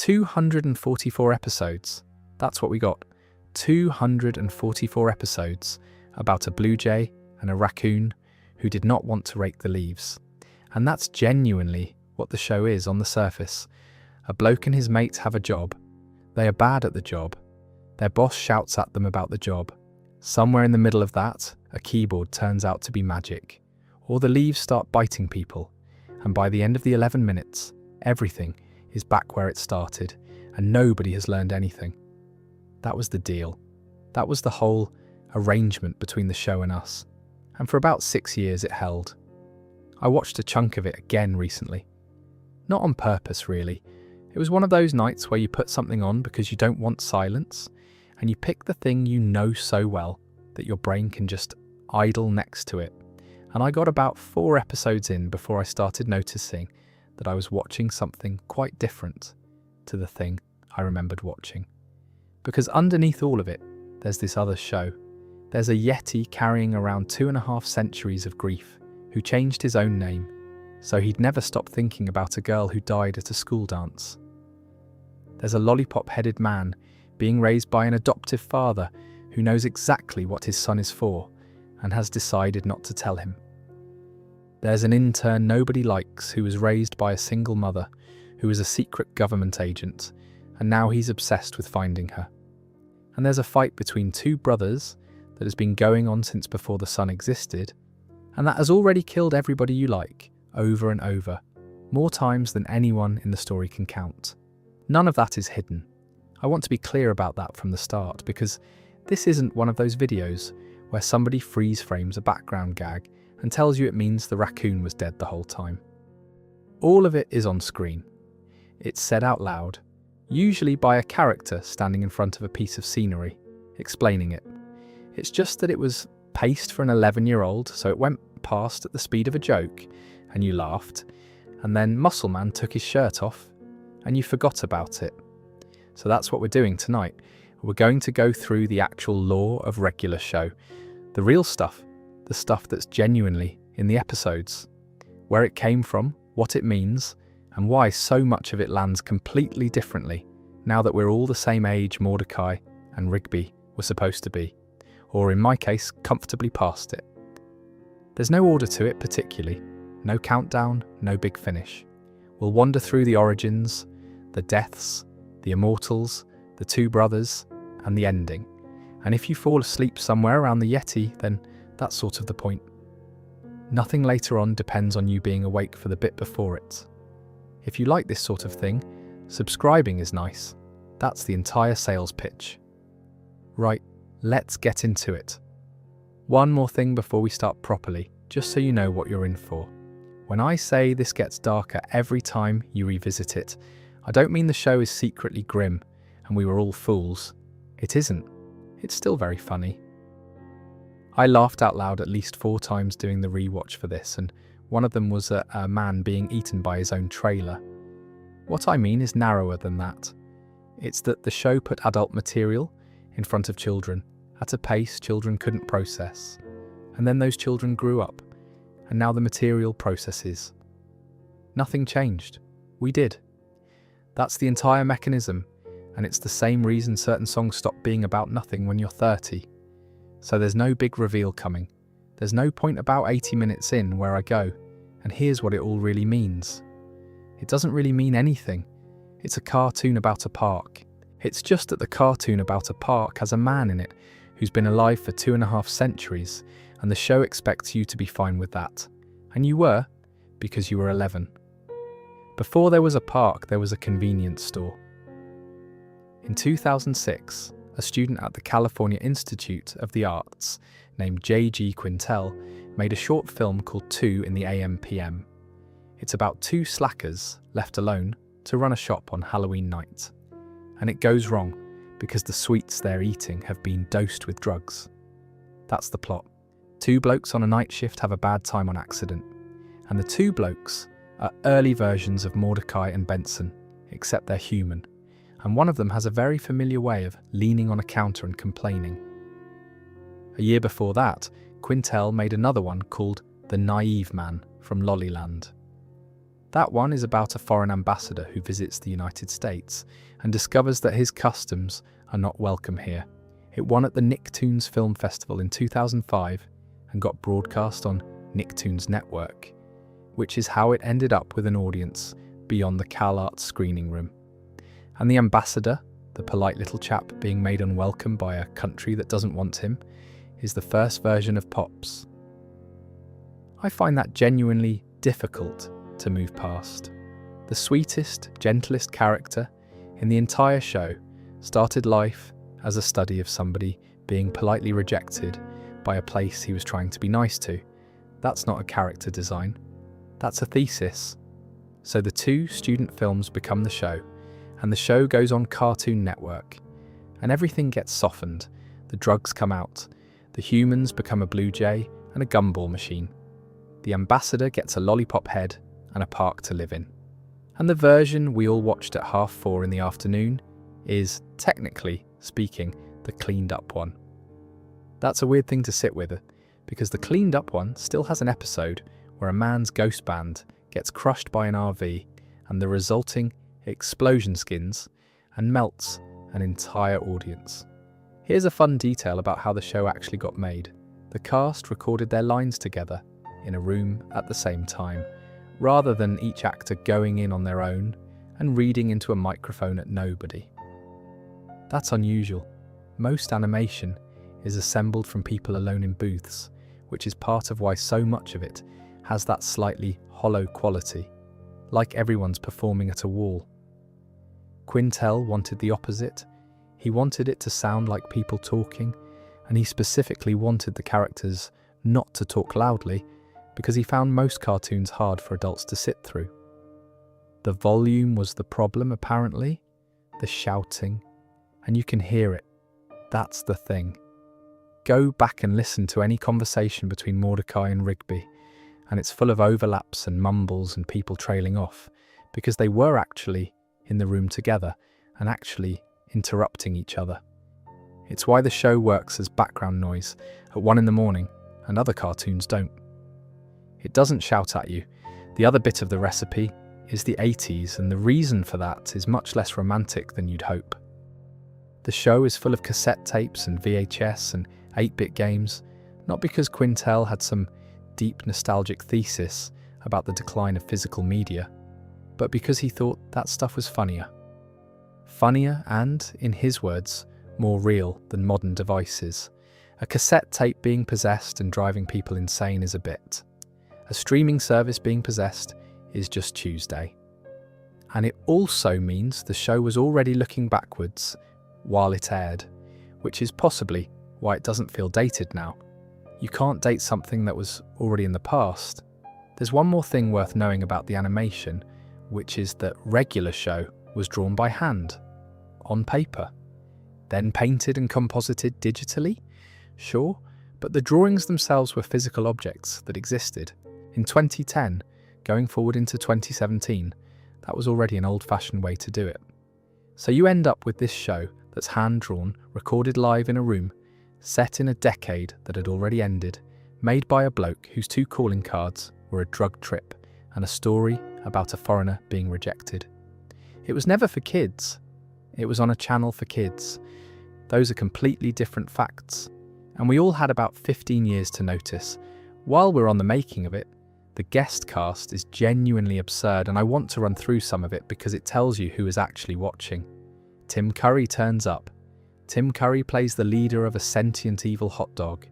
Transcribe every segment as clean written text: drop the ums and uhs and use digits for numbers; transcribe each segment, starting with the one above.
244 episodes. That's what we got. 244 episodes about a blue jay and a raccoon who did not want to rake the leaves. And that's genuinely what the show is on the surface. A bloke and his mate have a job. They are bad at the job. Their boss shouts at them about the job. Somewhere in the middle of that, a keyboard turns out to be magic. Or the leaves start biting people. And by the end of the 11 minutes, everything is back where it started, and nobody has learned anything. That was the deal. That was the whole arrangement between the show and us. And for about 6 years it held. I watched a chunk of it again recently. Not on purpose, really. It was one of those nights where you put something on because you don't want silence, and you pick the thing you know so well that your brain can just idle next to it. And I got about 4 episodes in before I started noticing that I was watching something quite different to the thing I remembered watching. Because underneath all of it, there's this other show. There's a yeti carrying around 2.5 centuries of grief who changed his own name, so he'd never stop thinking about a girl who died at a school dance. There's a lollipop-headed man being raised by an adoptive father who knows exactly what his son is for and has decided not to tell him. There's an intern nobody likes who was raised by a single mother who is a secret government agent, and now he's obsessed with finding her. And there's a fight between 2 brothers that has been going on since before the sun existed, and that has already killed everybody you like, over and over, more times than anyone in the story can count. None of that is hidden. I want to be clear about that from the start, because this isn't one of those videos where somebody freeze frames a background gag and tells you it means the raccoon was dead the whole time. All of it is on screen. It's said out loud, usually by a character standing in front of a piece of scenery, explaining it. It's just that it was paced for an 11-year-old, so it went past at the speed of a joke, and you laughed, and then Muscle Man took his shirt off, and you forgot about it. So that's what we're doing tonight. We're going to go through the actual lore of regular show, the real stuff, the stuff that's genuinely in the episodes, where it came from, what it means, and why so much of it lands completely differently now that we're all the same age Mordecai and Rigby were supposed to be, or in my case, comfortably past it. There's no order to it particularly, no countdown, no big finish. We'll wander through the origins, the deaths, the immortals, the 2 brothers, and the ending. And if you fall asleep somewhere around the Yeti, then that's sort of the point. Nothing later on depends on you being awake for the bit before it. If you like this sort of thing, subscribing is nice. That's the entire sales pitch. Right, let's get into it. One more thing before we start properly, just so you know what you're in for. When I say this gets darker every time you revisit it, I don't mean the show is secretly grim and we were all fools. It isn't. It's still very funny. I laughed out loud at least 4 times doing the rewatch for this, and one of them was a man being eaten by his own trailer. What I mean is narrower than that. It's that the show put adult material in front of children at a pace children couldn't process, and then those children grew up, and now the material processes. Nothing changed. We did. That's the entire mechanism, and it's the same reason certain songs stop being about nothing when you're 30. So there's no big reveal coming. There's no point about 80 minutes in where I go, and here's what it all really means. It doesn't really mean anything. It's a cartoon about a park. It's just that the cartoon about a park has a man in it who's been alive for 2.5 centuries, and the show expects you to be fine with that. And you were, because you were 11. Before there was a park, there was a convenience store. In 2006, a student at the California Institute of the Arts named J.G. Quintel made a short film called 2 in the AM/PM. It's about 2 slackers left alone to run a shop on Halloween night. And it goes wrong because the sweets they're eating have been dosed with drugs. That's the plot. 2 blokes on a night shift have a bad time on accident. And the 2 blokes are early versions of Mordecai and Benson, except they're human. And one of them has a very familiar way of leaning on a counter and complaining. A year before that, Quintel made another one called The Naive Man from Lollyland. That one is about a foreign ambassador who visits the United States and discovers that his customs are not welcome here. It won at the Nicktoons Film Festival in 2005 and got broadcast on Nicktoons Network, which is how it ended up with an audience beyond the CalArts screening room. And the ambassador, the polite little chap being made unwelcome by a country that doesn't want him, is the first version of Pops. I find that genuinely difficult to move past. The sweetest, gentlest character in the entire show started life as a study of somebody being politely rejected by a place he was trying to be nice to. That's not a character design. That's a thesis. So the two student films become the show, and the show goes on Cartoon Network, and everything gets softened. The drugs come out, the humans become a blue jay and a gumball machine. The ambassador gets a lollipop head and a park to live in. And the version we all watched at 4:30 in the afternoon is, technically speaking, the cleaned up one. That's a weird thing to sit with, because the cleaned up one still has an episode where a man's ghost band gets crushed by an RV and the resulting explosion skins and melts an entire audience. Here's a fun detail about how the show actually got made. The cast recorded their lines together in a room at the same time, rather than each actor going in on their own and reading into a microphone at nobody. That's unusual. Most animation is assembled from people alone in booths, which is part of why so much of it has that slightly hollow quality, like everyone's performing at a wall. Quintel wanted the opposite. He wanted it to sound like people talking, and he specifically wanted the characters not to talk loudly because he found most cartoons hard for adults to sit through. The volume was the problem, apparently, the shouting, and you can hear it. That's the thing. Go back and listen to any conversation between Mordecai and Rigby, and it's full of overlaps and mumbles and people trailing off, because they were actually in the room together and actually interrupting each other. It's why the show works as background noise at 1 a.m. and other cartoons don't. It doesn't shout at you. The other bit of the recipe is the 80s, and the reason for that is much less romantic than you'd hope. The show is full of cassette tapes and VHS and 8-bit games, not because Quintel had some deep nostalgic thesis about the decline of physical media, but because he thought that stuff was funnier. Funnier and, in his words, more real than modern devices. A cassette tape being possessed and driving people insane is a bit. A streaming service being possessed is just Tuesday. And it also means the show was already looking backwards while it aired, which is possibly why it doesn't feel dated now. You can't date something that was already in the past. There's one more thing worth knowing about the animation, which is that regular show was drawn by hand, on paper, then painted and composited digitally? Sure, but the drawings themselves were physical objects that existed. In 2010, going forward into 2017, that was already an old-fashioned way to do it. So you end up with this show that's hand-drawn, recorded live in a room, set in a decade that had already ended, made by a bloke whose 2 calling cards were a drug trip and a story about a foreigner being rejected. It was never for kids. It was on a channel for kids. Those are completely different facts. And we all had about 15 years to notice. While we're on the making of it, the guest cast is genuinely absurd, and I want to run through some of it because it tells you who is actually watching. Tim Curry turns up. Tim Curry plays the leader of a sentient evil hot dog.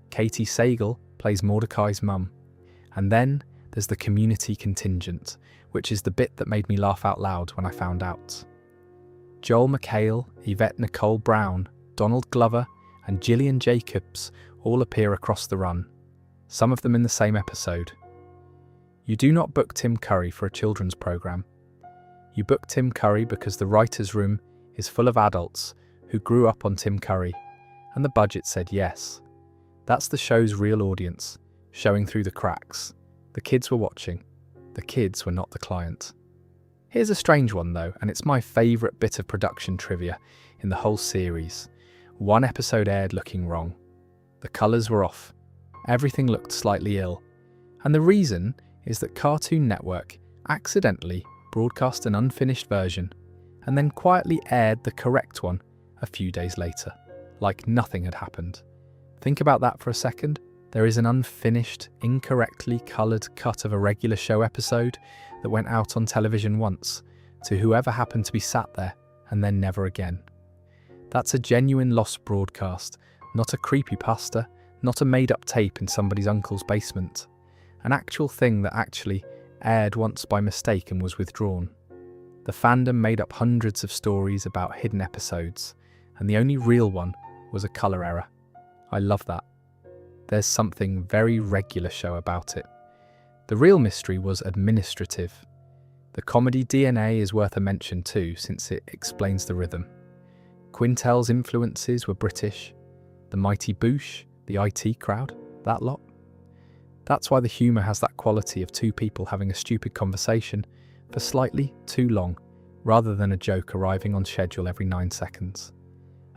Katie Sagal plays Mordecai's mum. And then there's the community contingent, which is the bit that made me laugh out loud when I found out. Joel McHale, Yvette Nicole Brown, Donald Glover, and Gillian Jacobs all appear across the run, some of them in the same episode. You do not book Tim Curry for a children's programme. You book Tim Curry because the writer's room is full of adults who grew up on Tim Curry, and the budget said yes. That's the show's real audience, showing through the cracks. The kids were watching. The kids were not the client. Here's a strange one though, and it's my favourite bit of production trivia in the whole series. One episode aired looking wrong. The colours were off. Everything looked slightly ill. And the reason is that Cartoon Network accidentally broadcast an unfinished version, and then quietly aired the correct one a few days later, like nothing had happened. Think about that for a second. There is an unfinished, incorrectly coloured cut of a regular show episode that went out on television once to whoever happened to be sat there, and then never again. That's a genuine lost broadcast, not a creepypasta, not a made-up tape in somebody's uncle's basement. An actual thing that actually aired once by mistake and was withdrawn. The fandom made up hundreds of stories about hidden episodes, and the only real one was a colour error. I love that. There's something very regular show about it. The real mystery was administrative. The comedy DNA is worth a mention too, since it explains the rhythm. Quintel's influences were British, the Mighty Boosh, the IT crowd, that lot. That's why the humour has that quality of two people having a stupid conversation for slightly too long, rather than a joke arriving on schedule every 9 seconds.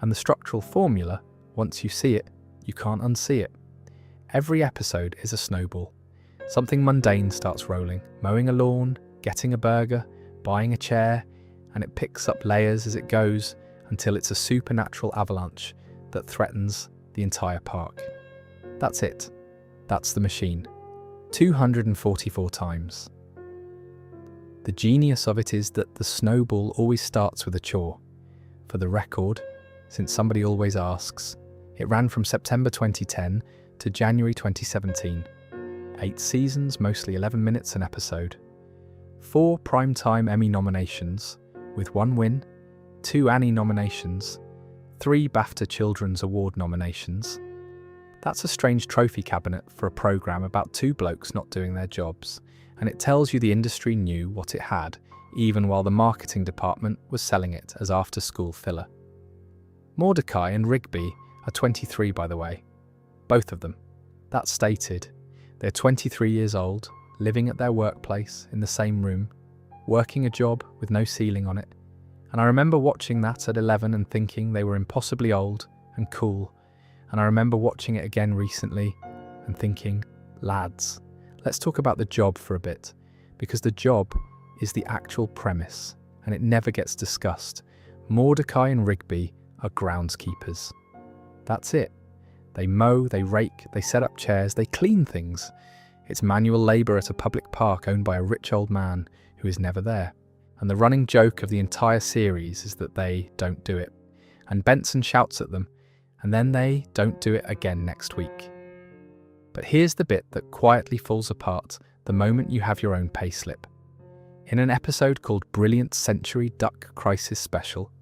And the structural formula, once you see it, you can't unsee it. Every episode is a snowball. Something mundane starts rolling, mowing a lawn, getting a burger, buying a chair, and it picks up layers as it goes until it's a supernatural avalanche that threatens the entire park. That's it. That's the machine. 244 times. The genius of it is that the snowball always starts with a chore. For the record, since somebody always asks, it ran from September 2010 to January 2017. 8 seasons, mostly 11 minutes an episode. 4 Primetime Emmy nominations, with 1 win, 2 Annie nominations, 3 BAFTA Children's Award nominations. That's a strange trophy cabinet for a programme about 2 blokes not doing their jobs, and it tells you the industry knew what it had, even while the marketing department was selling it as after-school filler. Mordecai and Rigby are 23, by the way. Both of them. That's stated. They're 23 years old, living at their workplace in the same room, working a job with no ceiling on it. And I remember watching that at 11 and thinking they were impossibly old and cool. And I remember watching it again recently and thinking, lads, let's talk about the job for a bit, because the job is the actual premise and it never gets discussed. Mordecai and Rigby are groundskeepers. That's it. They mow, they rake, they set up chairs, they clean things. It's manual labour at a public park owned by a rich old man who is never there. And the running joke of the entire series is that they don't do it. And Benson shouts at them, and then they don't do it again next week. But here's the bit that quietly falls apart the moment you have your own payslip. In an episode called Brilliant Century Duck Crisis Special,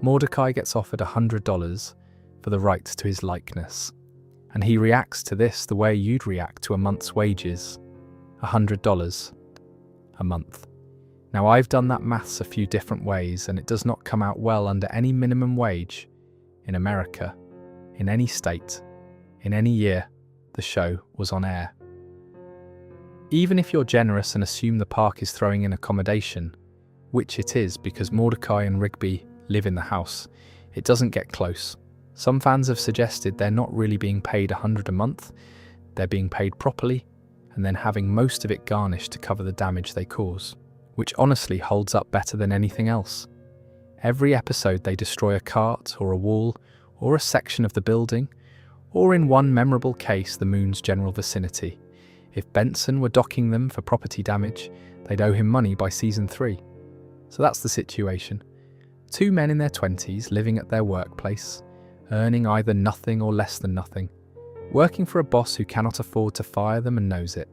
Mordecai gets offered $100 for the rights to his likeness. And he reacts to this the way you'd react to a month's wages. $100 a month. Now I've done that maths a few different ways and it does not come out well under any minimum wage in America, in any state, in any year the show was on air. Even if you're generous and assume the park is throwing in accommodation, which it is because Mordecai and Rigby live in the house, it doesn't get close. Some fans have suggested they're not really being paid $100 a month, they're being paid properly and then having most of it garnished to cover the damage they cause, which honestly holds up better than anything else. Every episode they destroy a cart or a wall or a section of the building, or in one memorable case the moon's general vicinity. If Benson were docking them for property damage, they'd owe him money by season 3. So that's the situation. 2 men in their 20s living at their workplace, earning either nothing or less than nothing, working for a boss who cannot afford to fire them and knows it.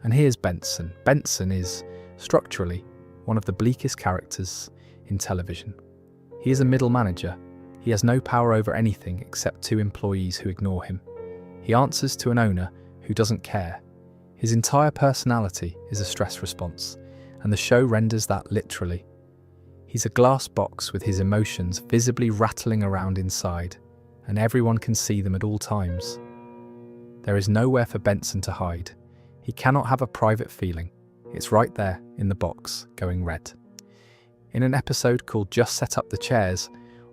And here's Benson. Benson is, structurally, one of the bleakest characters in television. He is a middle manager. He has no power over anything except 2 employees who ignore him. He answers to an owner who doesn't care. His entire personality is a stress response, and the show renders that literally. He's a glass box with his emotions visibly rattling around inside, and everyone can see them at all times. There is nowhere for Benson to hide. He cannot have a private feeling. It's right there in the box, going red. In an episode called Just Set Up the Chairs,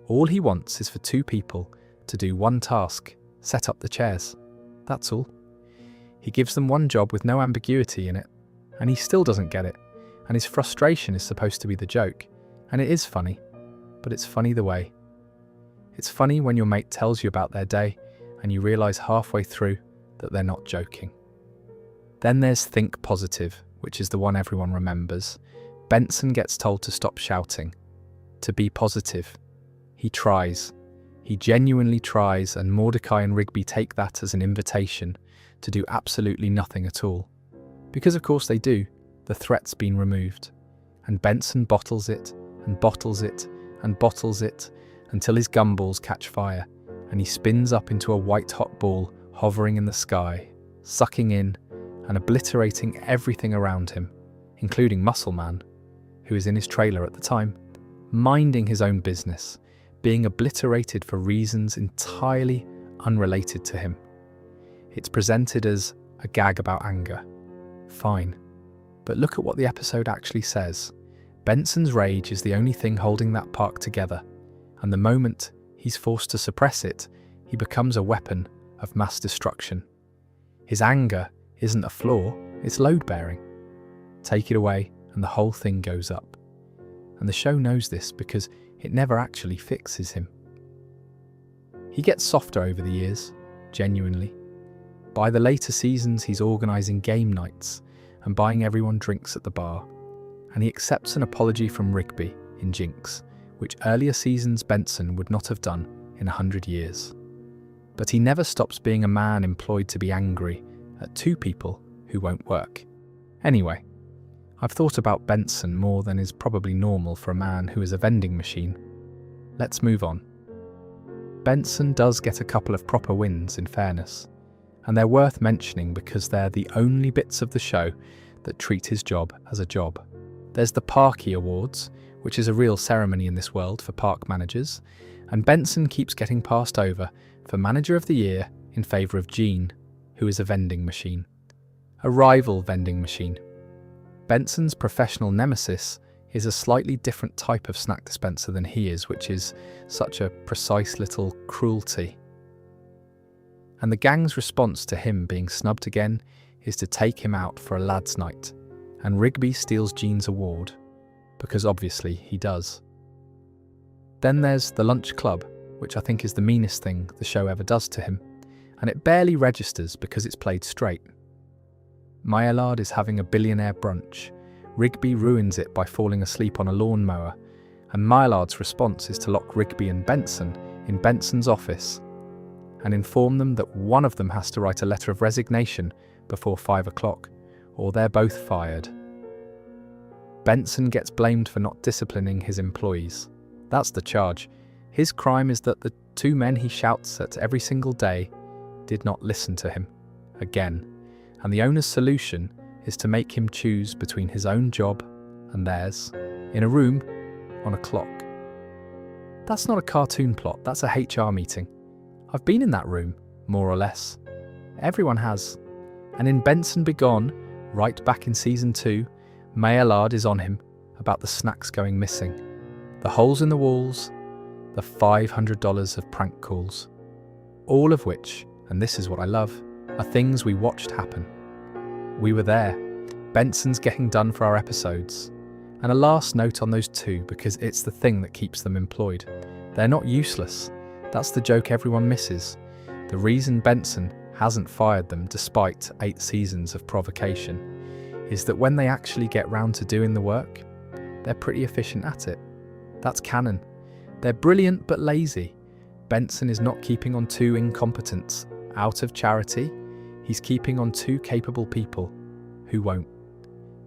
all he wants is for 2 people to do one task, set up the chairs. That's all. He gives them one job with no ambiguity in it, and he still doesn't get it. and his frustration is supposed to be the joke. And it is funny, but it's funny the way. It's funny when your mate tells you about their day and you realise halfway through that they're not joking. Then there's Think Positive, which is the one everyone remembers. Benson gets told to stop shouting, to be positive. He tries. He genuinely tries, and Mordecai and Rigby take that as an invitation to do absolutely nothing at all. Because of course they do. The threat's been removed. And Benson bottles it, and bottles it, and bottles it, until his gumballs catch fire, and he spins up into a white-hot ball hovering in the sky, sucking in and obliterating everything around him, including Muscle Man, who is in his trailer at the time, minding his own business, being obliterated for reasons entirely unrelated to him. It's presented as a gag about anger. Fine. But look at what the episode actually says. Benson's rage is the only thing holding that park together, and the moment he's forced to suppress it, he becomes a weapon of mass destruction. His anger isn't a flaw, it's load-bearing. Take it away and the whole thing goes up. And the show knows this because it never actually fixes him. He gets softer over the years, genuinely. By the later seasons, he's organising game nights and buying everyone drinks at the bar. And he accepts an apology from Rigby in Jinx, which earlier seasons Benson would not have done in 100 years. But he never stops being a man employed to be angry at two people who won't work. Anyway, I've thought about Benson more than is probably normal for a man who is a vending machine. Let's move on. Benson does get a couple of proper wins, in fairness, and they're worth mentioning because they're the only bits of the show that treat his job as a job. There's the Parky Awards, which is a real ceremony in this world for park managers, and Benson keeps getting passed over for Manager of the Year in favour of Gene, who is a vending machine. A rival vending machine. Benson's professional nemesis is a slightly different type of snack dispenser than he is, which is such a precise little cruelty. And the gang's response to him being snubbed again is to take him out for a lads' night, and Rigby steals Gene's award, because obviously he does. Then there's the lunch club, which I think is the meanest thing the show ever does to him, and it barely registers because it's played straight. Maillard is having a billionaire brunch. Rigby ruins it by falling asleep on a lawnmower, and Maillard's response is to lock Rigby and Benson in Benson's office and inform them that one of them has to write a letter of resignation before 5 o'clock, or they're both fired. Benson gets blamed for not disciplining his employees. That's the charge. His crime is that the two men he shouts at every single day did not listen to him, again, and the owner's solution is to make him choose between his own job and theirs, in a room, on a clock. That's not a cartoon plot, that's a HR meeting. I've been in that room, more or less. Everyone has. And in Benson Begone, right back in season 2, Maillard is on him about the snacks going missing, the holes in the walls, the $500 of prank calls. All of which, and this is what I love, are things we watched happen. We were there. Benson's getting done for our episodes. And a last note on those two, because it's the thing that keeps them employed. They're not useless. That's the joke everyone misses. The reason Benson hasn't fired them despite 8 seasons of provocation is that when they actually get round to doing the work, they're pretty efficient at it. That's canon. They're brilliant but lazy. Benson is not keeping on 2 incompetents out of charity. He's keeping on 2 capable people who won't.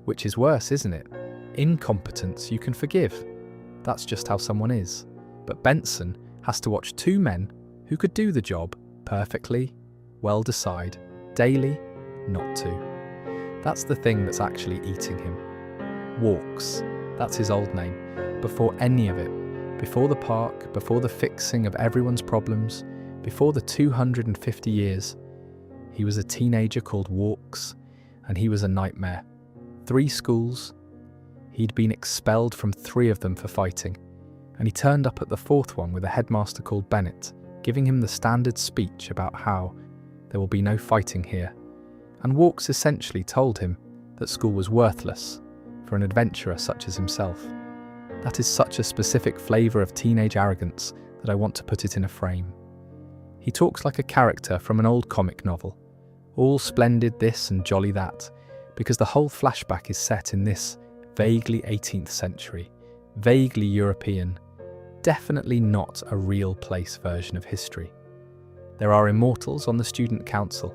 Which is worse, isn't it? Incompetence you can forgive. That's just how someone is. But Benson has to watch 2 men who could do the job perfectly, well decide, daily, not to. That's the thing that's actually eating him. Walks. That's his old name. Before any of it. Before the park, before the fixing of everyone's problems, before the 250 years, he was a teenager called Walks, and he was a nightmare. 3 schools. He'd been expelled from 3 of them for fighting, and he turned up at the 4th one with a headmaster called Bennett, giving him the standard speech about how there will be no fighting here. And Walks essentially told him that school was worthless, for an adventurer such as himself. That is such a specific flavour of teenage arrogance that I want to put it in a frame. He talks like a character from an old comic novel, all splendid this and jolly that, because the whole flashback is set in this vaguely 18th century, vaguely European, definitely not a real place version of history. There are immortals on the student council.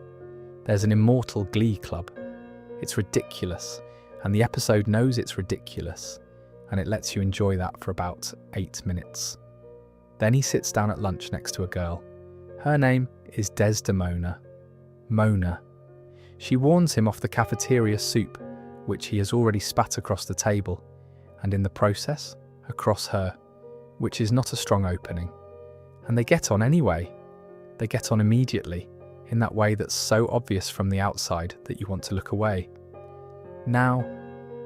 There's an immortal glee club. It's ridiculous, and the episode knows it's ridiculous, and it lets you enjoy that for about 8 minutes. Then he sits down at lunch next to a girl. Her name is Desdemona. Mona. She warns him off the cafeteria soup, which he has already spat across the table, and in the process, across her, which is not a strong opening. And they get on anyway. They get on immediately, in that way that's so obvious from the outside that you want to look away. Now,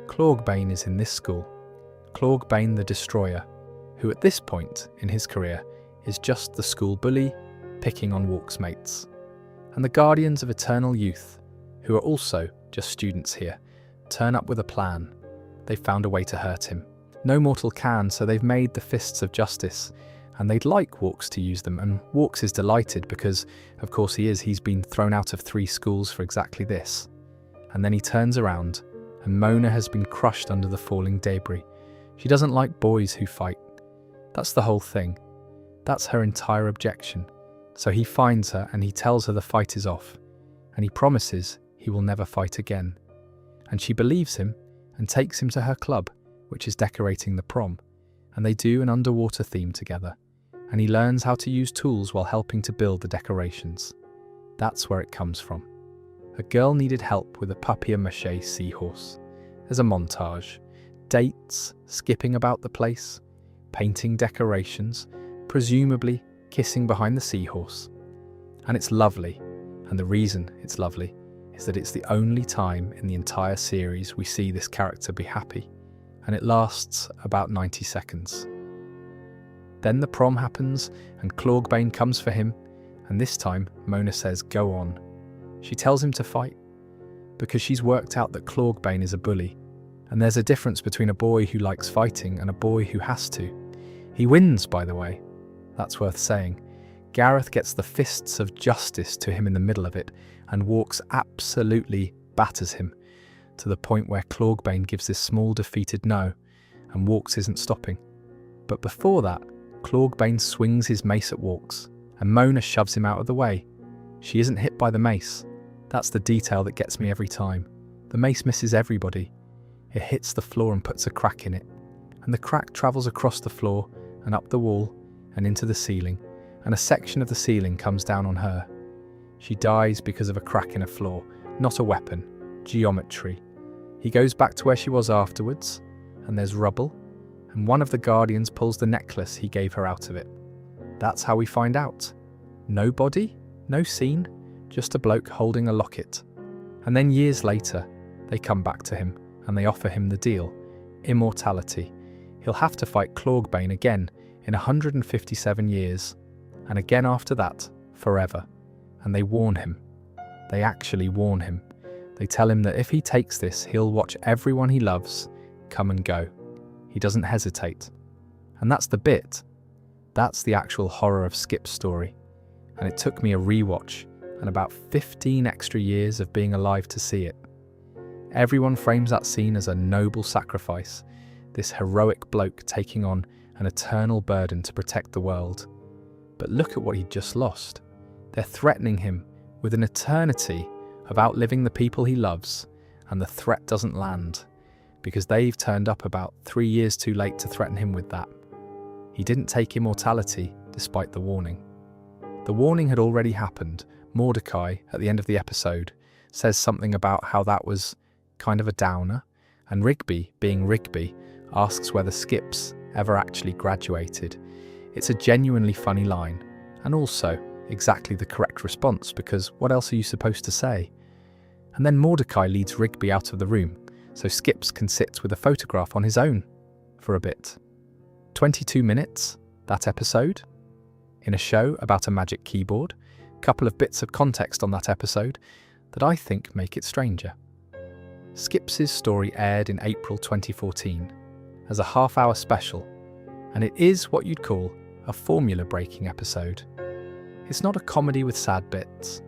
Clorgbane is in this school. Clorgbane the Destroyer, who at this point in his career is just the school bully, picking on Walk's mates. And the Guardians of Eternal Youth, who are also just students here, turn up with a plan. They've found a way to hurt him. No mortal can, so they've made the Fists of Justice, and they'd like Walks to use them, and Walks is delighted because, of course he's been thrown out of 3 schools for exactly this. And then he turns around, and Mona has been crushed under the falling debris. She doesn't like boys who fight. That's the whole thing. That's her entire objection. So he finds her and he tells her the fight is off, and he promises he will never fight again. And she believes him and takes him to her club, which is decorating the prom, and they do an underwater theme together, and he learns how to use tools while helping to build the decorations. That's where it comes from. A girl needed help with a papier-mâché seahorse. There's a montage. Dates, skipping about the place, painting decorations, presumably kissing behind the seahorse. And it's lovely, and the reason it's lovely is that it's the only time in the entire series we see this character be happy, and it lasts about 90 seconds. Then the prom happens, and Clorgbane comes for him, and this time Mona says go on. She tells him to fight, because she's worked out that Clorgbane is a bully, and there's a difference between a boy who likes fighting and a boy who has to. He wins, by the way. That's worth saying. Gareth gets the Fists of Justice to him in the middle of it, and Walks absolutely batters him, to the point where Clorgbane gives this small defeated no, and Walks isn't stopping. But before that, Clorgbane swings his mace at Walks, and Mona shoves him out of the way. She isn't hit by the mace. That's the detail that gets me every time. The mace misses everybody. It hits the floor and puts a crack in it, and the crack travels across the floor and up the wall and into the ceiling, and a section of the ceiling comes down on her. She dies because of a crack in a floor, not a weapon, geometry. He goes back to where she was afterwards, and there's rubble, and one of the Guardians pulls the necklace he gave her out of it. That's how we find out. No body, no scene, just a bloke holding a locket. And then years later, they come back to him, and they offer him the deal, immortality. He'll have to fight Clorgbane again in 157 years, and again after that, forever. And they warn him. They actually warn him. They tell him that if he takes this, he'll watch everyone he loves come and go. He doesn't hesitate. And that's the bit. That's the actual horror of Skip's story. And it took me a rewatch and about 15 extra years of being alive to see it. Everyone frames that scene as a noble sacrifice, this heroic bloke taking on an eternal burden to protect the world. But look at what he'd just lost. They're threatening him with an eternity of outliving the people he loves, and the threat doesn't land, because they've turned up about 3 years too late to threaten him with that. He didn't take immortality, despite the warning. The warning had already happened. Mordecai, at the end of the episode, says something about how that was kind of a downer, and Rigby, being Rigby, asks whether Skips ever actually graduated. It's a genuinely funny line, and also exactly the correct response, because what else are you supposed to say? And then Mordecai leads Rigby out of the room, so Skips can sit with a photograph on his own for a bit. 22 minutes, that episode, in a show about a magic keyboard, couple of bits of context on that episode that I think make it stranger. Skips' story aired in April 2014 as a half-hour special, and it is what you'd call a formula-breaking episode. It's not a comedy with sad bits,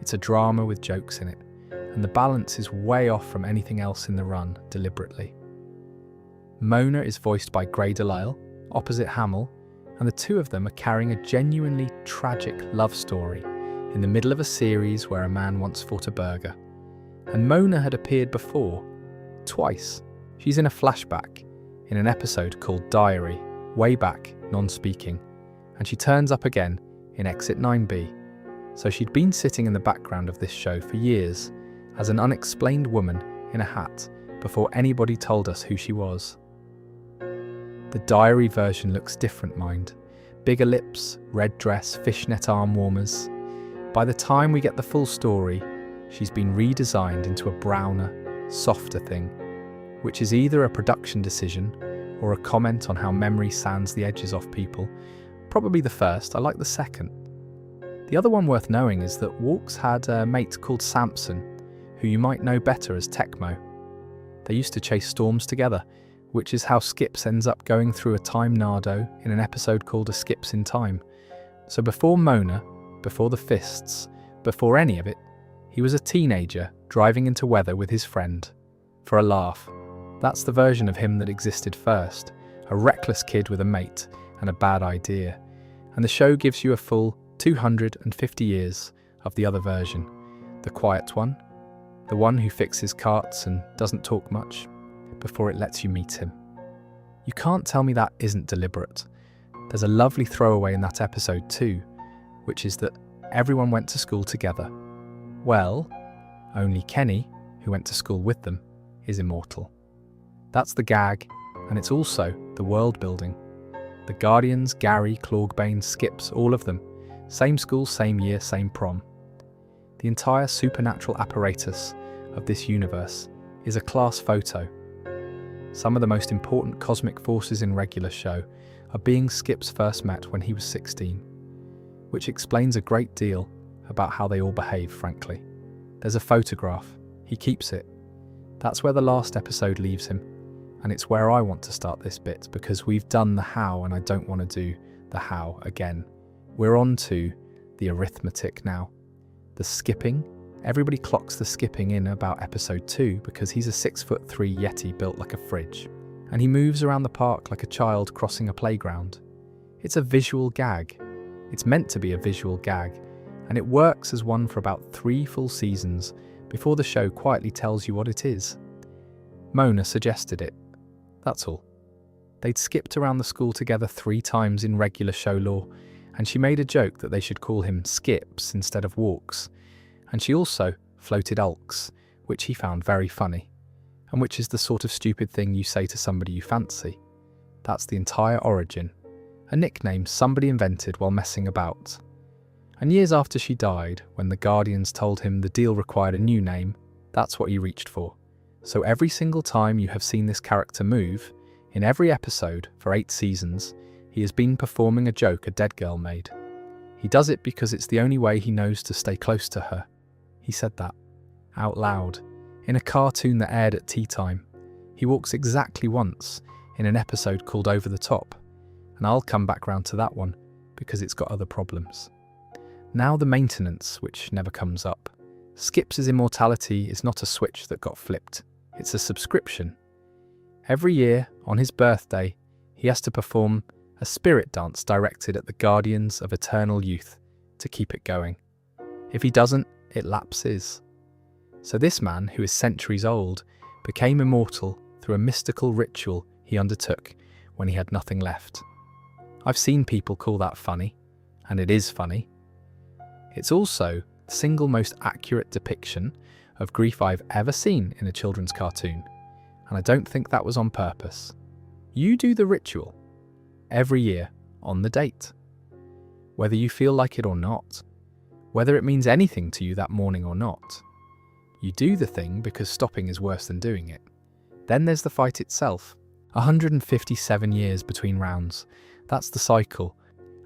it's a drama with jokes in it, and the balance is way off from anything else in the run deliberately. Mona is voiced by Grey DeLisle, opposite Hamill, and the two of them are carrying a genuinely tragic love story in the middle of a series where a man once fought a burger. And Mona had appeared before, twice. She's in a flashback in an episode called Diary, way back, non-speaking, and she turns up again in Exit 9B. So she'd been sitting in the background of this show for years as an unexplained woman in a hat before anybody told us who she was. The Diary version looks different, mind. Bigger lips, red dress, fishnet arm warmers. By the time we get the full story, she's been redesigned into a browner, softer thing, which is either a production decision or a comment on how memory sands the edges off people. Probably the first, I like the second. The other one worth knowing is that Walks had a mate called Samson, who you might know better as Tecmo. They used to chase storms together, which is how Skips ends up going through a time nardo in an episode called A Skips in Time. So before Mona, before the fists, before any of it, he was a teenager driving into weather with his friend. For a laugh. That's the version of him that existed first, a reckless kid with a mate and a bad idea. And the show gives you a full 250 years of the other version. The quiet one, the one who fixes carts and doesn't talk much, before it lets you meet him. You can't tell me that isn't deliberate. There's a lovely throwaway in that episode too, which is that everyone went to school together. Well, only Kenny, who went to school with them, is immortal. That's the gag, and it's also the world building. The Guardians, Gary, Clawgbane, Skips, all of them. Same school, same year, same prom. The entire supernatural apparatus of this universe is a class photo. Some of the most important cosmic forces in regular show are beings Skips first met when he was 16, which explains a great deal about how they all behave, frankly. There's a photograph. He keeps it. That's where the last episode leaves him, and it's where I want to start this bit because we've done the how and I don't want to do the how again. We're on to the arithmetic now. The skipping. Everybody clocks the skipping in about episode 2 because he's a 6'3" Yeti built like a fridge, and he moves around the park like a child crossing a playground. It's a visual gag. It's meant to be a visual gag, and it works as one for about 3 full seasons before the show quietly tells you what it is. Mona suggested it. That's all. They'd skipped around the school together 3 times in regular show lore, and she made a joke that they should call him Skips instead of Walks. And she also floated Ulks, which he found very funny, and which is the sort of stupid thing you say to somebody you fancy. That's the entire origin, a nickname somebody invented while messing about. And years after she died, when the Guardians told him the deal required a new name, that's what he reached for. So every single time you have seen this character move, in every episode for 8 seasons, he has been performing a joke a dead girl made. He does it because it's the only way he knows to stay close to her. He said that, out loud, in a cartoon that aired at tea time. He walks exactly once, in an episode called Over the Top, and I'll come back round to that one, because it's got other problems. Now the maintenance, which never comes up. Skips' immortality is not a switch that got flipped, it's a subscription. Every year, on his birthday, he has to perform a spirit dance directed at the Guardians of Eternal Youth to keep it going. If he doesn't, it lapses. So this man, who is centuries old, became immortal through a mystical ritual he undertook when he had nothing left. I've seen people call that funny, and it is funny. It's also the single most accurate depiction of grief I've ever seen in a children's cartoon, and I don't think that was on purpose. You do the ritual, every year, on the date. Whether you feel like it or not, whether it means anything to you that morning or not. You do the thing because stopping is worse than doing it. Then there's the fight itself. 157 years between rounds. That's the cycle.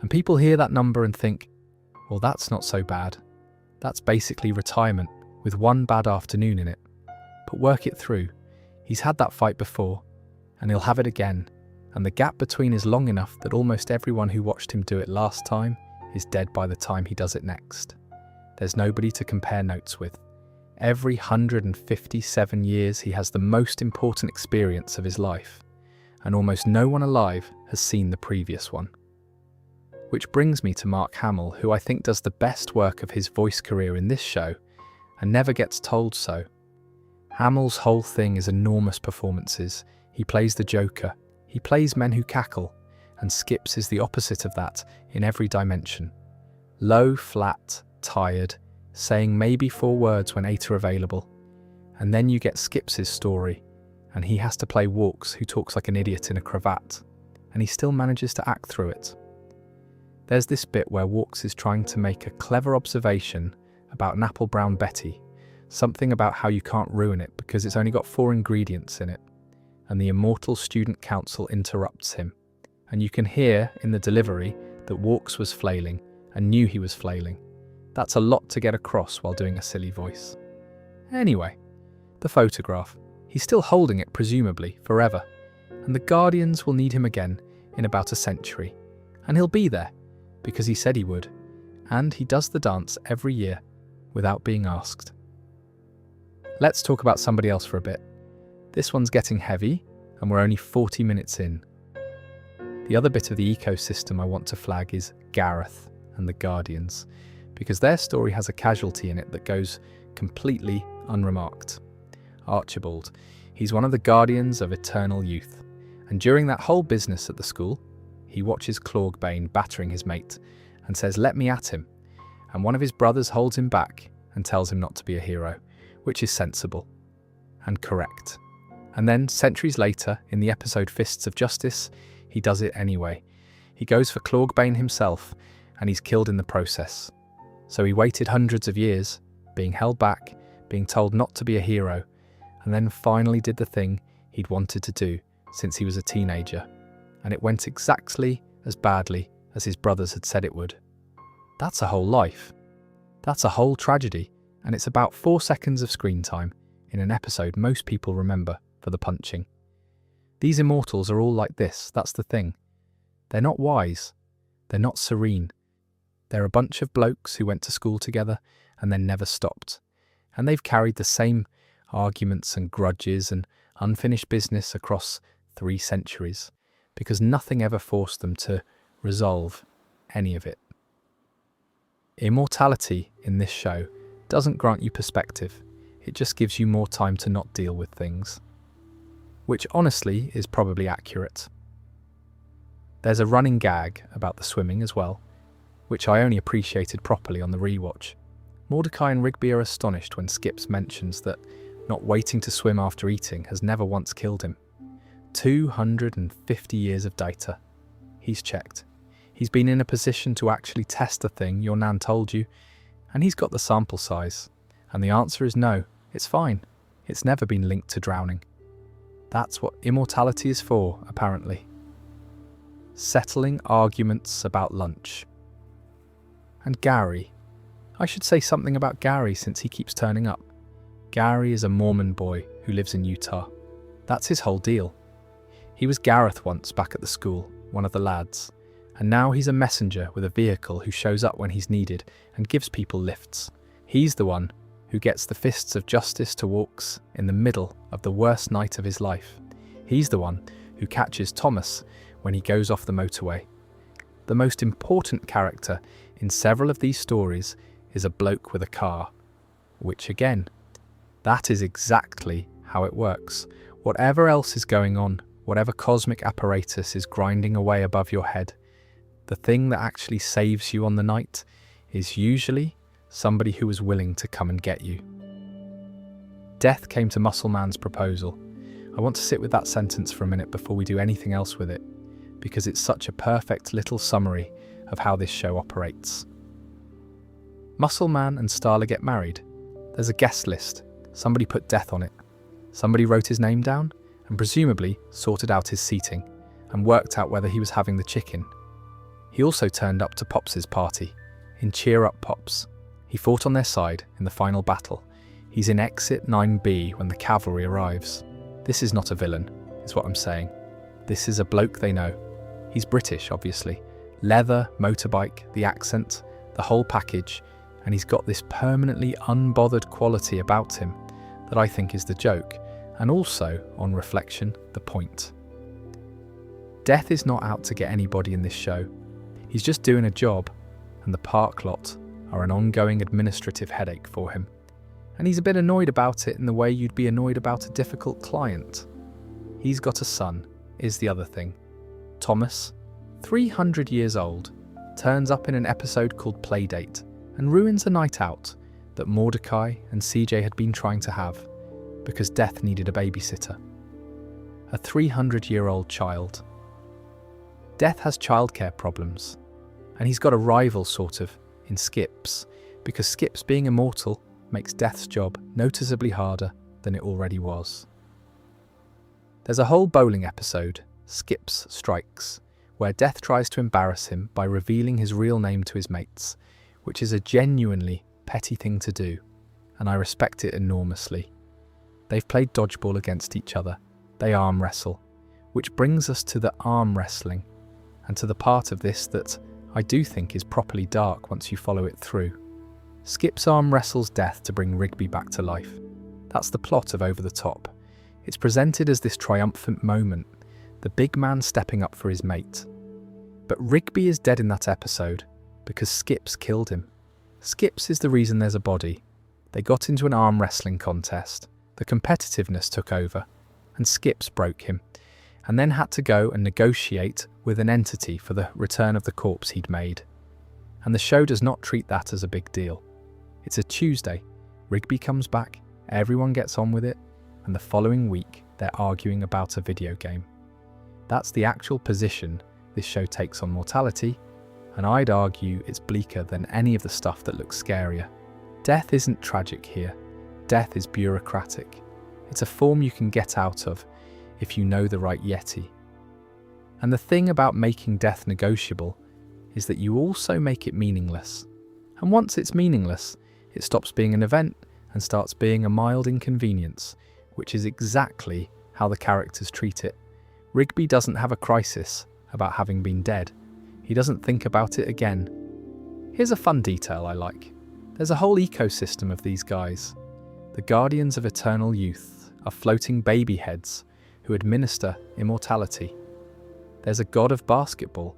And people hear that number and think, well, that's not so bad. That's basically retirement with one bad afternoon in it. But but work it through. He's had that fight before, and he'll have it again, and the gap between is long enough that almost everyone who watched him do it last time is dead by the time he does it next. There's nobody to compare notes with. Every 157 years he has the most important experience of his life, and almost no one alive has seen the previous one. Which brings me to Mark Hamill, who I think does the best work of his voice career in this show, and never gets told so. Hamill's whole thing is enormous performances. He plays the Joker, he plays men who cackle, and Skips is the opposite of that in every dimension. Low, flat, tired, saying maybe 4 words when 8 are available. And then you get Skips' story, and he has to play Walks, who talks like an idiot in a cravat, and he still manages to act through it. There's this bit where Walks is trying to make a clever observation about an apple brown Betty, something about how you can't ruin it because it's only got 4 ingredients in it, and the immortal student council interrupts him, and you can hear in the delivery that Walks was flailing and knew he was flailing. That's a lot to get across while doing a silly voice. Anyway, the photograph. He's still holding it, presumably, forever, and the Guardians will need him again in about a century, and he'll be there, because he said he would, and he does the dance every year without being asked. Let's talk about somebody else for a bit. This one's getting heavy, and we're only 40 minutes in. The other bit of the ecosystem I want to flag is Gareth and the Guardians, because their story has a casualty in it that goes completely unremarked. Archibald. He's one of the Guardians of Eternal Youth, and during that whole business at the school, he watches Clorgbane battering his mate and says, "Let me at him," and one of his brothers holds him back and tells him not to be a hero, which is sensible and correct. And then, centuries later, in the episode Fists of Justice, he does it anyway. He goes for Clorgbane himself, and he's killed in the process. So he waited hundreds of years, being held back, being told not to be a hero, and then finally did the thing he'd wanted to do since he was a teenager. And it went exactly as badly as his brothers had said it would. That's a whole life. That's a whole tragedy, and it's about 4 seconds of screen time in an episode most people remember for the punching. These immortals are all like this, that's the thing. They're not wise. They're not serene. They're a bunch of blokes who went to school together and then never stopped. And they've carried the same arguments and grudges and unfinished business across 3 centuries, because nothing ever forced them to resolve any of it. Immortality in this show doesn't grant you perspective, it just gives you more time to not deal with things. Which honestly is probably accurate. There's a running gag about the swimming as well, which I only appreciated properly on the rewatch. Mordecai and Rigby are astonished when Skips mentions that not waiting to swim after eating has never once killed him. 250 years of data. He's checked. He's been in a position to actually test the thing your nan told you, and he's got the sample size. And the answer is no, it's fine. It's never been linked to drowning. That's what immortality is for, apparently. Settling arguments about lunch. And Gary. I should say something about Gary since he keeps turning up. Gary is a Mormon boy who lives in Utah. That's his whole deal. He was Gareth once back at the school, one of the lads, and now he's a messenger with a vehicle who shows up when he's needed and gives people lifts. He's the one who gets the Fists of Justice to Walks in the middle of the worst night of his life. He's the one who catches Thomas when he goes off the motorway. The most important character in several of these stories is a bloke with a car, which again, that is exactly how it works. Whatever else is going on, whatever cosmic apparatus is grinding away above your head, the thing that actually saves you on the night is usually somebody who is willing to come and get you. Death came to Muscle Man's proposal. I want to sit with that sentence for a minute before we do anything else with it, because it's such a perfect little summary of how this show operates. Muscle Man and Starla get married. There's a guest list. Somebody put death on it. Somebody wrote his name down and presumably sorted out his seating and worked out whether he was having the chicken. He also turned up to Pops' party in Cheer Up Pops. He fought on their side in the final battle. He's in exit 9B when the cavalry arrives. This is not a villain, is what I'm saying. This is a bloke they know. He's British, obviously. Leather, motorbike, the accent, the whole package, and he's got this permanently unbothered quality about him that I think is the joke, and also, on reflection, the point. Death is not out to get anybody in this show. He's just doing a job, and the park lot are an ongoing administrative headache for him. And he's a bit annoyed about it in the way you'd be annoyed about a difficult client. He's got a son, is the other thing. Thomas, 300 years old, turns up in an episode called Playdate and ruins a night out that Mordecai and CJ had been trying to have because Death needed a babysitter. A 300-year-old child. Death has childcare problems, and he's got a rival sort of in Skips, because Skips being immortal makes Death's job noticeably harder than it already was. There's a whole bowling episode, Skips Strikes, where Death tries to embarrass him by revealing his real name to his mates, which is a genuinely petty thing to do, and I respect it enormously. They've played dodgeball against each other. They arm wrestle, which brings us to the arm wrestling, and to the part of this that I do think is properly dark once you follow it through. Skips arm wrestles Death to bring Rigby back to life. That's the plot of Over the Top. It's presented as this triumphant moment, the big man stepping up for his mate. But Rigby is dead in that episode because Skips killed him. Skips is the reason there's a body. They got into an arm wrestling contest, the competitiveness took over, and Skips broke him, and then had to go and negotiate with an entity for the return of the corpse he'd made. And the show does not treat that as a big deal. It's a Tuesday, Rigby comes back, everyone gets on with it, and the following week they're arguing about a video game. That's the actual position this show takes on mortality, and I'd argue it's bleaker than any of the stuff that looks scarier. Death isn't tragic here. Death is bureaucratic. It's a form you can get out of if you know the right Yeti. And the thing about making death negotiable is that you also make it meaningless. And once it's meaningless, it stops being an event and starts being a mild inconvenience, which is exactly how the characters treat it. Rigby doesn't have a crisis about having been dead. He doesn't think about it again. Here's a fun detail I like. There's a whole ecosystem of these guys. The guardians of eternal youth are floating baby heads who administer immortality. There's a god of basketball.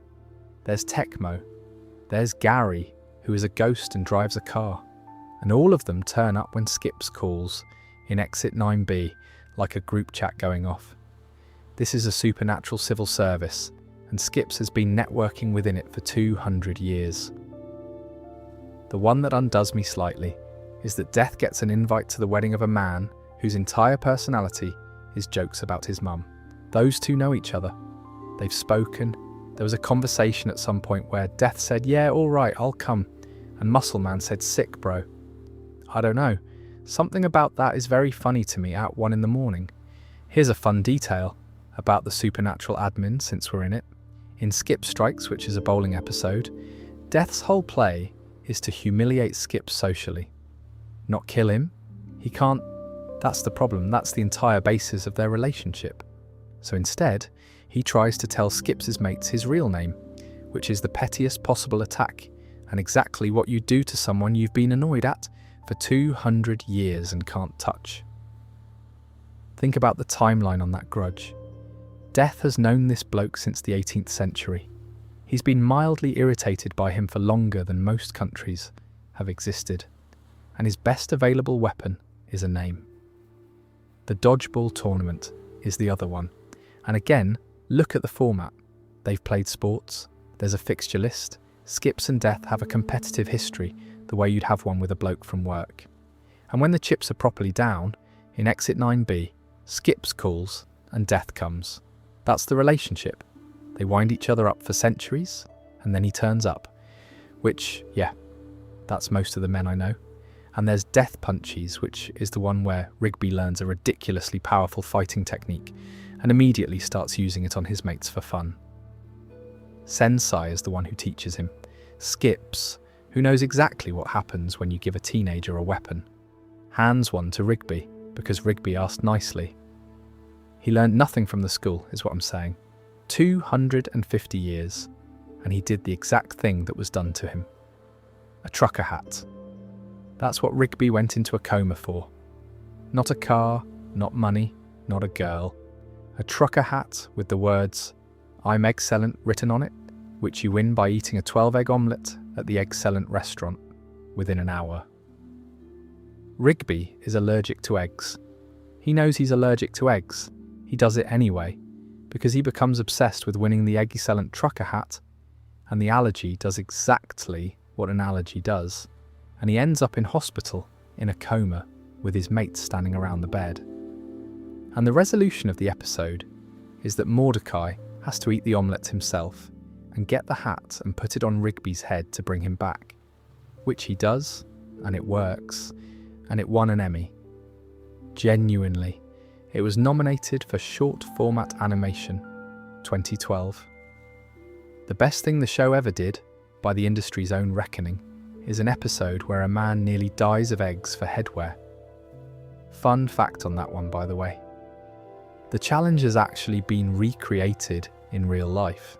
There's Tecmo. There's Gary, who is a ghost and drives a car. And all of them turn up when Skips calls in Exit 9B, like a group chat going off. This is a supernatural civil service, and Skips has been networking within it for 200 years. The one that undoes me slightly is that Death gets an invite to the wedding of a man whose entire personality is jokes about his mum. Those two know each other. They've spoken. There was a conversation at some point where Death said, "Yeah, all right, I'll come," and Muscle Man said, "Sick, bro." I don't know. Something about that is very funny to me at 1 a.m. Here's a fun detail about the supernatural admin since we're in it. In Skip Strikes, which is a bowling episode, Death's whole play is to humiliate Skip socially. Not kill him. He can't. That's the problem. That's the entire basis of their relationship. So instead, he tries to tell Skip's mates his real name, which is the pettiest possible attack, and exactly what you do to someone you've been annoyed at for 200 years and can't touch. Think about the timeline on that grudge. Death has known this bloke since the 18th century. He's been mildly irritated by him for longer than most countries have existed, and his best available weapon is a name. The dodgeball tournament is the other one, and again, look at the format. They've played sports, there's a fixture list, Skips and Death have a competitive history the way you'd have one with a bloke from work. And when the chips are properly down, in Exit 9B, Skips calls and Death comes. That's the relationship. They wind each other up for centuries, and then he turns up. Which, yeah, that's most of the men I know. And there's Death Punchies, which is the one where Rigby learns a ridiculously powerful fighting technique and immediately starts using it on his mates for fun. Sensei is the one who teaches him. Skips, who knows exactly what happens when you give a teenager a weapon. hands one to Rigby because Rigby asked nicely. He learned nothing from the school, is what I'm saying. 250 years, and he did the exact thing that was done to him. A trucker hat. That's what Rigby went into a coma for. Not a car, not money, not a girl. A trucker hat with the words, "I'm excellent" written on it, which you win by eating a 12-egg omelette at the Excellent restaurant within an hour. Rigby is allergic to eggs. He knows he's allergic to eggs. He does it anyway, because he becomes obsessed with winning the Excellent trucker hat, and the allergy does exactly what an allergy does, and he ends up in hospital in a coma with his mates standing around the bed. And the resolution of the episode is that Mordecai has to eat the omelette himself and get the hat and put it on Rigby's head to bring him back, which he does, and it works, and it won an Emmy. Genuinely, it was nominated for Short Format Animation 2012. The best thing the show ever did, by the industry's own reckoning, is an episode where a man nearly dies of eggs for headwear. Fun fact on that one, by the way. The challenge has actually been recreated in real life.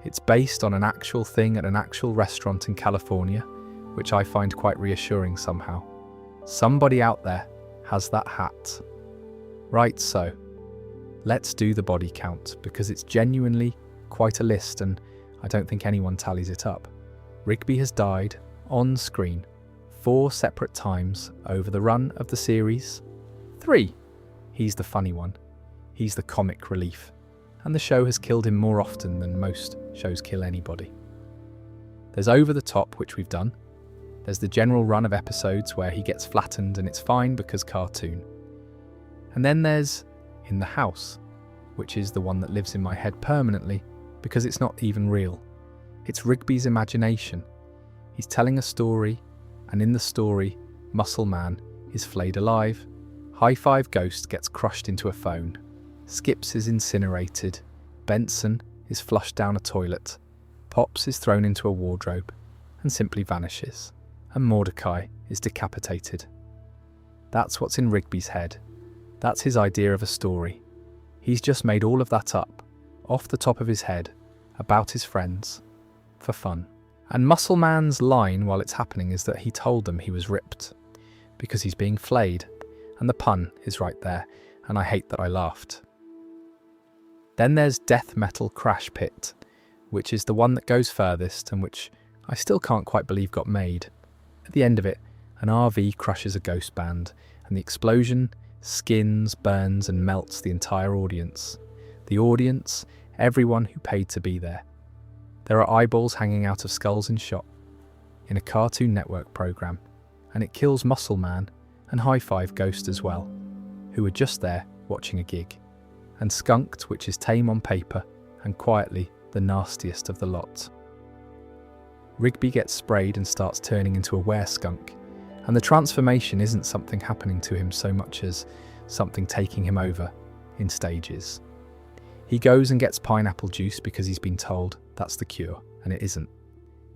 It's based on an actual thing at an actual restaurant in California, which I find quite reassuring somehow. Somebody out there has that hat. Right, so let's do the body count, because it's genuinely quite a list and I don't think anyone tallies it up. Rigby has died on screen 4 separate times over the run of the series. 3. He's the funny one. He's the comic relief. And the show has killed him more often than most shows kill anybody. There's Over the Top, which we've done. There's the general run of episodes where he gets flattened and it's fine because cartoon. And then there's In the House, which is the one that lives in my head permanently because it's not even real. It's Rigby's imagination. He's telling a story, and in the story, Muscle Man is flayed alive, High Five Ghost gets crushed into a phone, Skips is incinerated, Benson is flushed down a toilet, Pops is thrown into a wardrobe and simply vanishes, and Mordecai is decapitated. That's what's in Rigby's head. That's his idea of a story. He's just made all of that up, off the top of his head, about his friends, for fun. And Muscle Man's line while it's happening is that he told them he was ripped, because he's being flayed, and the pun is right there, and I hate that I laughed. Then there's Death Metal Crash Pit, which is the one that goes furthest and which I still can't quite believe got made. At the end of it, an RV crushes a ghost band, and the explosion skins, burns and melts the entire audience. The audience, everyone who paid to be there. There are eyeballs hanging out of skulls in shot, in a Cartoon Network programme, and it kills Muscle Man and High Five Ghost as well, who were just there watching a gig. And Skunked, which is tame on paper, and quietly the nastiest of the lot. Rigby gets sprayed and starts turning into a were-skunk, and the transformation isn't something happening to him so much as something taking him over in stages. He goes and gets pineapple juice because he's been told that's the cure, and it isn't.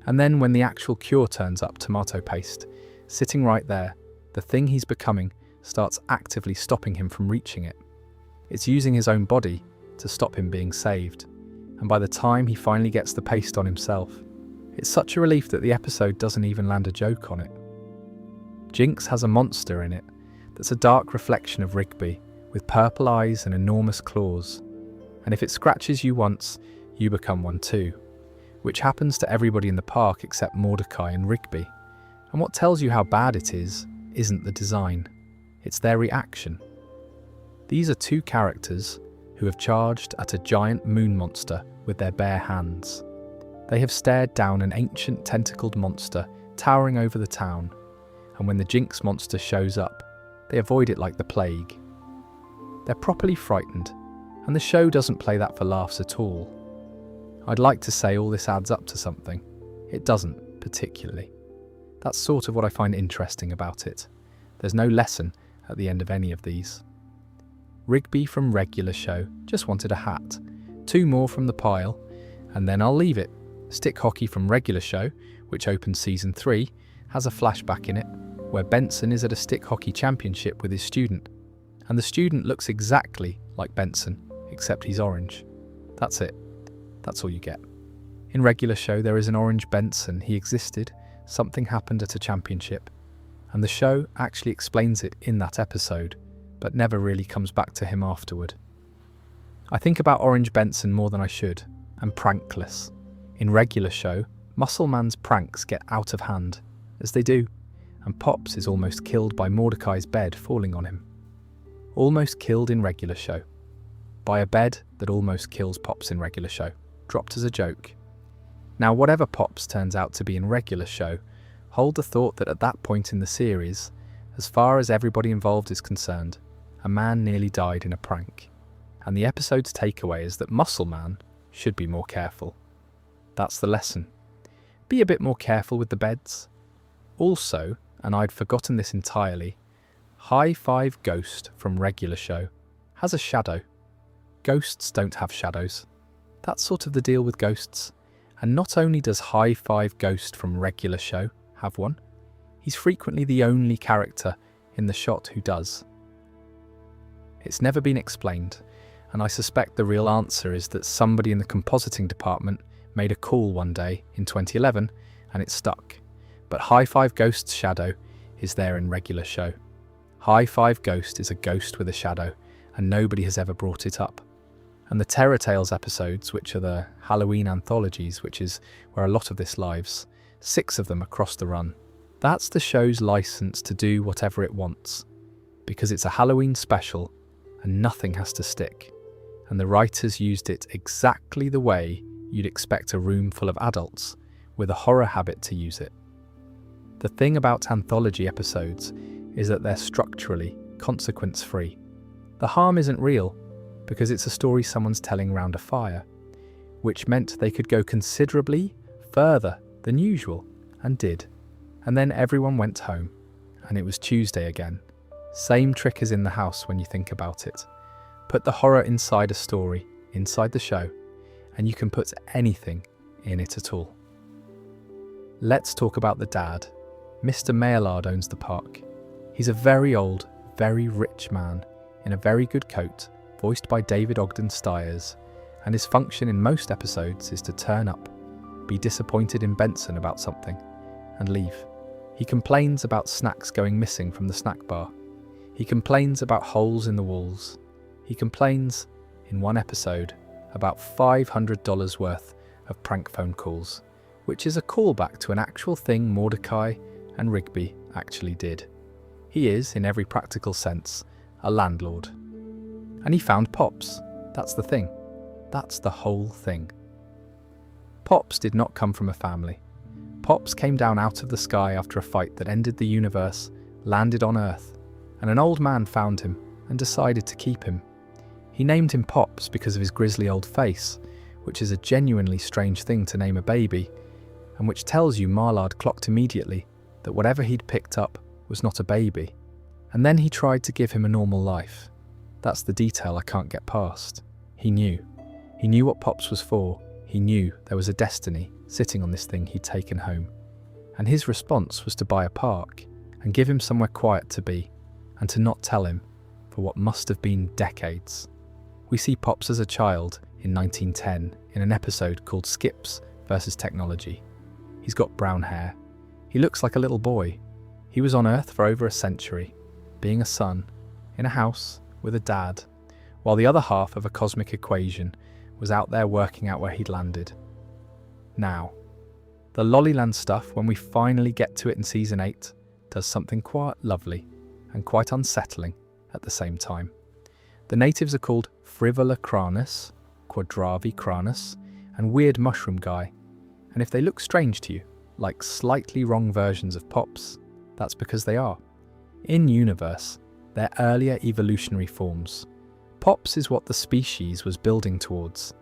And then when the actual cure turns up, tomato paste, sitting right there, the thing he's becoming starts actively stopping him from reaching it. It's using his own body to stop him being saved, and by the time he finally gets the paste on himself, it's such a relief that the episode doesn't even land a joke on it. Jinx has a monster in it that's a dark reflection of Rigby, with purple eyes and enormous claws, and if it scratches you once, you become one too, which happens to everybody in the park except Mordecai and Rigby. And what tells you how bad it is isn't the design, it's their reaction. These are 2 characters who have charged at a giant moon monster with their bare hands. They have stared down an ancient tentacled monster towering over the town, and when the Jinx monster shows up, they avoid it like the plague. They're properly frightened, and the show doesn't play that for laughs at all. I'd like to say all this adds up to something. It doesn't, particularly. That's sort of what I find interesting about it. There's no lesson at the end of any of these. Rigby from regular show just wanted a hat. 2 more from the pile, and then I'll leave it. Stick Hockey from regular show, which opened season 3, has a flashback in it, where Benson is at a stick hockey championship with his student, and the student looks exactly like Benson, except he's orange. That's it. That's all you get. In regular show, there is an orange Benson. He existed, something happened at a championship, and the show actually explains it in that episode, but never really comes back to him afterward. I think about Orange Benson more than I should, and prankless. In regular show, Muscle Man's pranks get out of hand, as they do, and Pops is almost killed by Mordecai's bed falling on him. Almost killed in regular show. By a bed that almost kills Pops in regular show, dropped as a joke. Now, whatever Pops turns out to be in regular show, hold the thought that at that point in the series, as far as everybody involved is concerned, a man nearly died in a prank. And the episode's takeaway is that Muscle Man should be more careful. That's the lesson. Be a bit more careful with the beds. Also, and I'd forgotten this entirely, High Five Ghost from regular show has a shadow. Ghosts don't have shadows. That's sort of the deal with ghosts. And not only does High Five Ghost from regular show have one, he's frequently the only character in the shot who does. It's never been explained, and I suspect the real answer is that somebody in the compositing department made a call one day in 2011 and it stuck. But High Five Ghost's shadow is there in regular show. High Five Ghost is a ghost with a shadow, and nobody has ever brought it up. And the Terror Tales episodes, which are the Halloween anthologies, which is where a lot of this lives, 6 of them across the run, that's the show's license to do whatever it wants, because it's a Halloween special and nothing has to stick. And the writers used it exactly the way you'd expect a room full of adults with a horror habit to use it. The thing about anthology episodes is that they're structurally consequence-free. The harm isn't real, because it's a story someone's telling round a fire, which meant they could go considerably further than usual, and did. And then everyone went home, and it was Tuesday again. Same trick as in the house when you think about it. Put the horror inside a story, inside the show, and you can put anything in it at all. Let's talk about the dad. Mr. Maillard owns the park. He's a very old, very rich man in a very good coat, voiced by David Ogden Stiers, and his function in most episodes is to turn up, be disappointed in Benson about something, and leave. He complains about snacks going missing from the snack bar. He complains about holes in the walls. He complains, in one episode, about $500 worth of prank phone calls, which is a callback to an actual thing Mordecai and Rigby actually did. He is, in every practical sense, a landlord. And he found Pops. That's the thing. That's the whole thing. Pops did not come from a family. Pops came down out of the sky after a fight that ended the universe, landed on Earth, and an old man found him and decided to keep him. He named him Pops because of his grisly old face, which is a genuinely strange thing to name a baby, and which tells you Maillard clocked immediately that whatever he'd picked up was not a baby. And then he tried to give him a normal life. That's the detail I can't get past. He knew. He knew what Pops was for. He knew there was a destiny sitting on this thing he'd taken home. And his response was to buy a park and give him somewhere quiet to be, and to not tell him for what must have been decades. We see Pops as a child in 1910 in an episode called Skips versus Technology. He's got brown hair. He looks like a little boy. He was on Earth for over a century, being a son, in a house, with a dad, while the other half of a cosmic equation was out there working out where he'd landed. Now, the Lollyland stuff, when we finally get to it in Season 8, does something quite lovely and quite unsettling at the same time. The natives are called Frivolacranus, Quadravicranus, and Weird Mushroom Guy, and if they look strange to you, like slightly wrong versions of Pops, that's because they are. In universe, they're earlier evolutionary forms. Pops is what the species was building towards.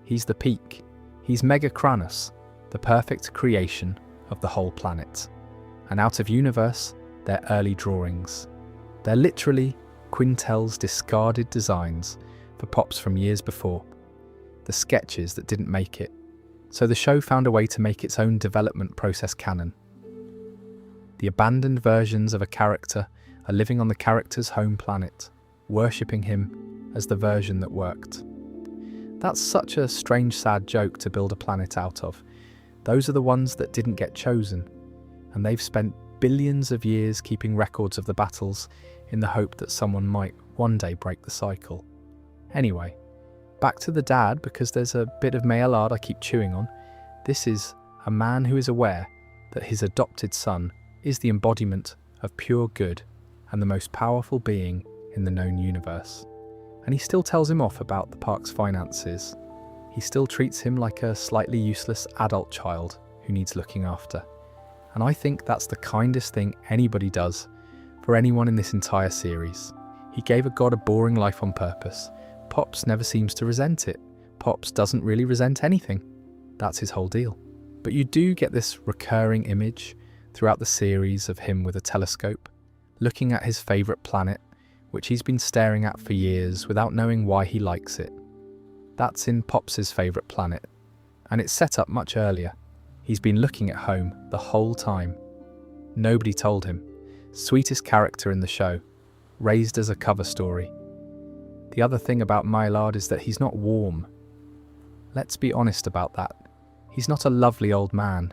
He's the peak. He's Megacranus, the perfect creation of the whole planet. And out of universe, they're early drawings. They're literally Quintel's discarded designs for Pops from years before, the sketches that didn't make it. So the show found a way to make its own development process canon. The abandoned versions of a character are living on the character's home planet, worshipping him as the version that worked. That's such a strange, sad joke to build a planet out of. Those are the ones that didn't get chosen, and they've spent billions of years keeping records of the battles in the hope that someone might one day break the cycle. Anyway, back to the dad, because there's a bit of Maillard I keep chewing on. This is a man who is aware that his adopted son is the embodiment of pure good and the most powerful being in the known universe. And he still tells him off about the park's finances. He still treats him like a slightly useless adult child who needs looking after. And I think that's the kindest thing anybody does for anyone in this entire series. He gave a god a boring life on purpose. Pops never seems to resent it. Pops doesn't really resent anything. That's his whole deal. But you do get this recurring image throughout the series of him with a telescope, looking at his favourite planet, which he's been staring at for years without knowing why he likes it. That's in Pops' favourite planet, and it's set up much earlier. He's been looking at home the whole time. Nobody told him. Sweetest character in the show, raised as a cover story. The other thing about Maillard is that he's not warm. Let's be honest about that. He's not a lovely old man.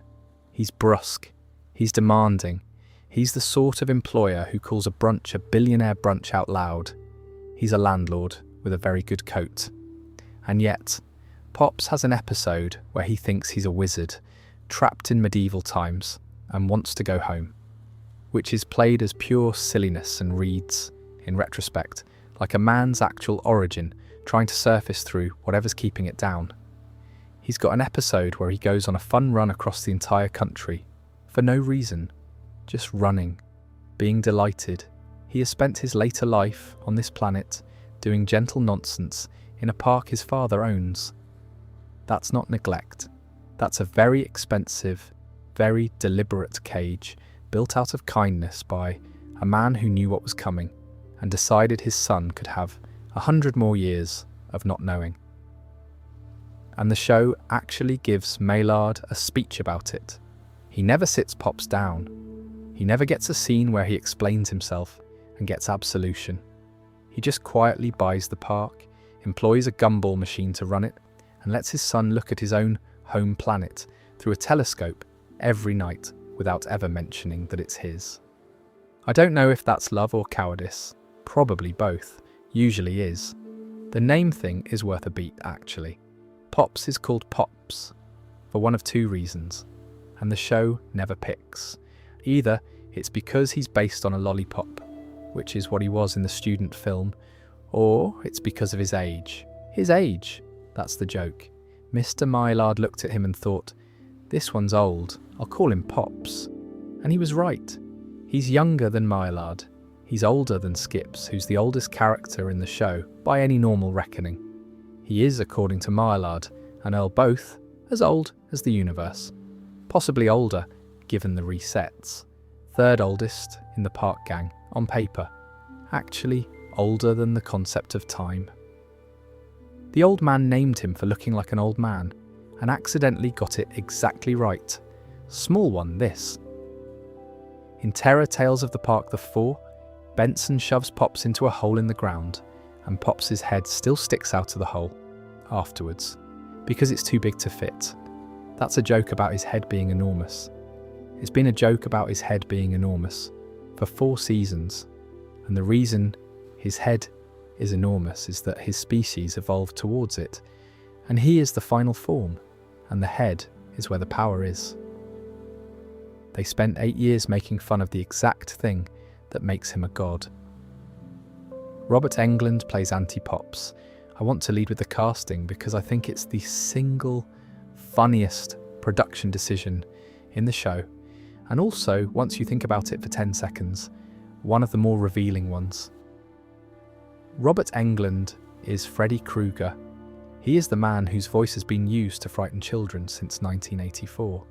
He's brusque. He's demanding. He's the sort of employer who calls a brunch a billionaire brunch out loud. He's a landlord with a very good coat. And yet, Pops has an episode where he thinks he's a wizard, trapped in medieval times, and wants to go home, which is played as pure silliness and reads, in retrospect, like a man's actual origin trying to surface through whatever's keeping it down. He's got an episode where he goes on a fun run across the entire country, for no reason, just running, being delighted. He has spent his later life on this planet doing gentle nonsense in a park his father owns. That's not neglect. That's a very expensive, very deliberate cage built out of kindness by a man who knew what was coming and decided his son could have 100 more years of not knowing. And the show actually gives Maillard a speech about it. He never sits Pops down. He never gets a scene where he explains himself and gets absolution. He just quietly buys the park, employs a gumball machine to run it, and lets his son look at his own home planet through a telescope every night without ever mentioning that it's his. I don't know if that's love or cowardice. Probably both. Usually is. The name thing is worth a beat, actually. Pops is called Pops for one of two reasons, and the show never picks. Either it's because he's based on a lollipop, which is what he was in the student film, or it's because of his age. His age! That's the joke. Mr. Maillard looked at him and thought, this one's old, I'll call him Pops. And he was right. He's younger than Maillard. He's older than Skips, who's the oldest character in the show by any normal reckoning. He is, according to Maillard and Earl both, as old as the universe. Possibly older, given the resets. Third oldest in the park gang, on paper. Actually, older than the concept of time. The old man named him for looking like an old man, and accidentally got it exactly right. Small one, this. In Terror Tales of the Park the 4, Benson shoves Pops into a hole in the ground, and Pops' head still sticks out of the hole afterwards, because it's too big to fit. That's a joke about his head being enormous. It's been a joke about his head being enormous for 4 seasons, and the reason his head is enormous is that his species evolved towards it, and he is the final form, and the head is where the power is. They spent 8 years making fun of the exact thing that makes him a god. Robert Englund plays Anti-Pops. I want to lead with the casting because I think it's the single funniest production decision in the show, and also, once you think about it for 10 seconds, one of the more revealing ones. Robert Englund is Freddy Krueger. He is the man whose voice has been used to frighten children since 1984.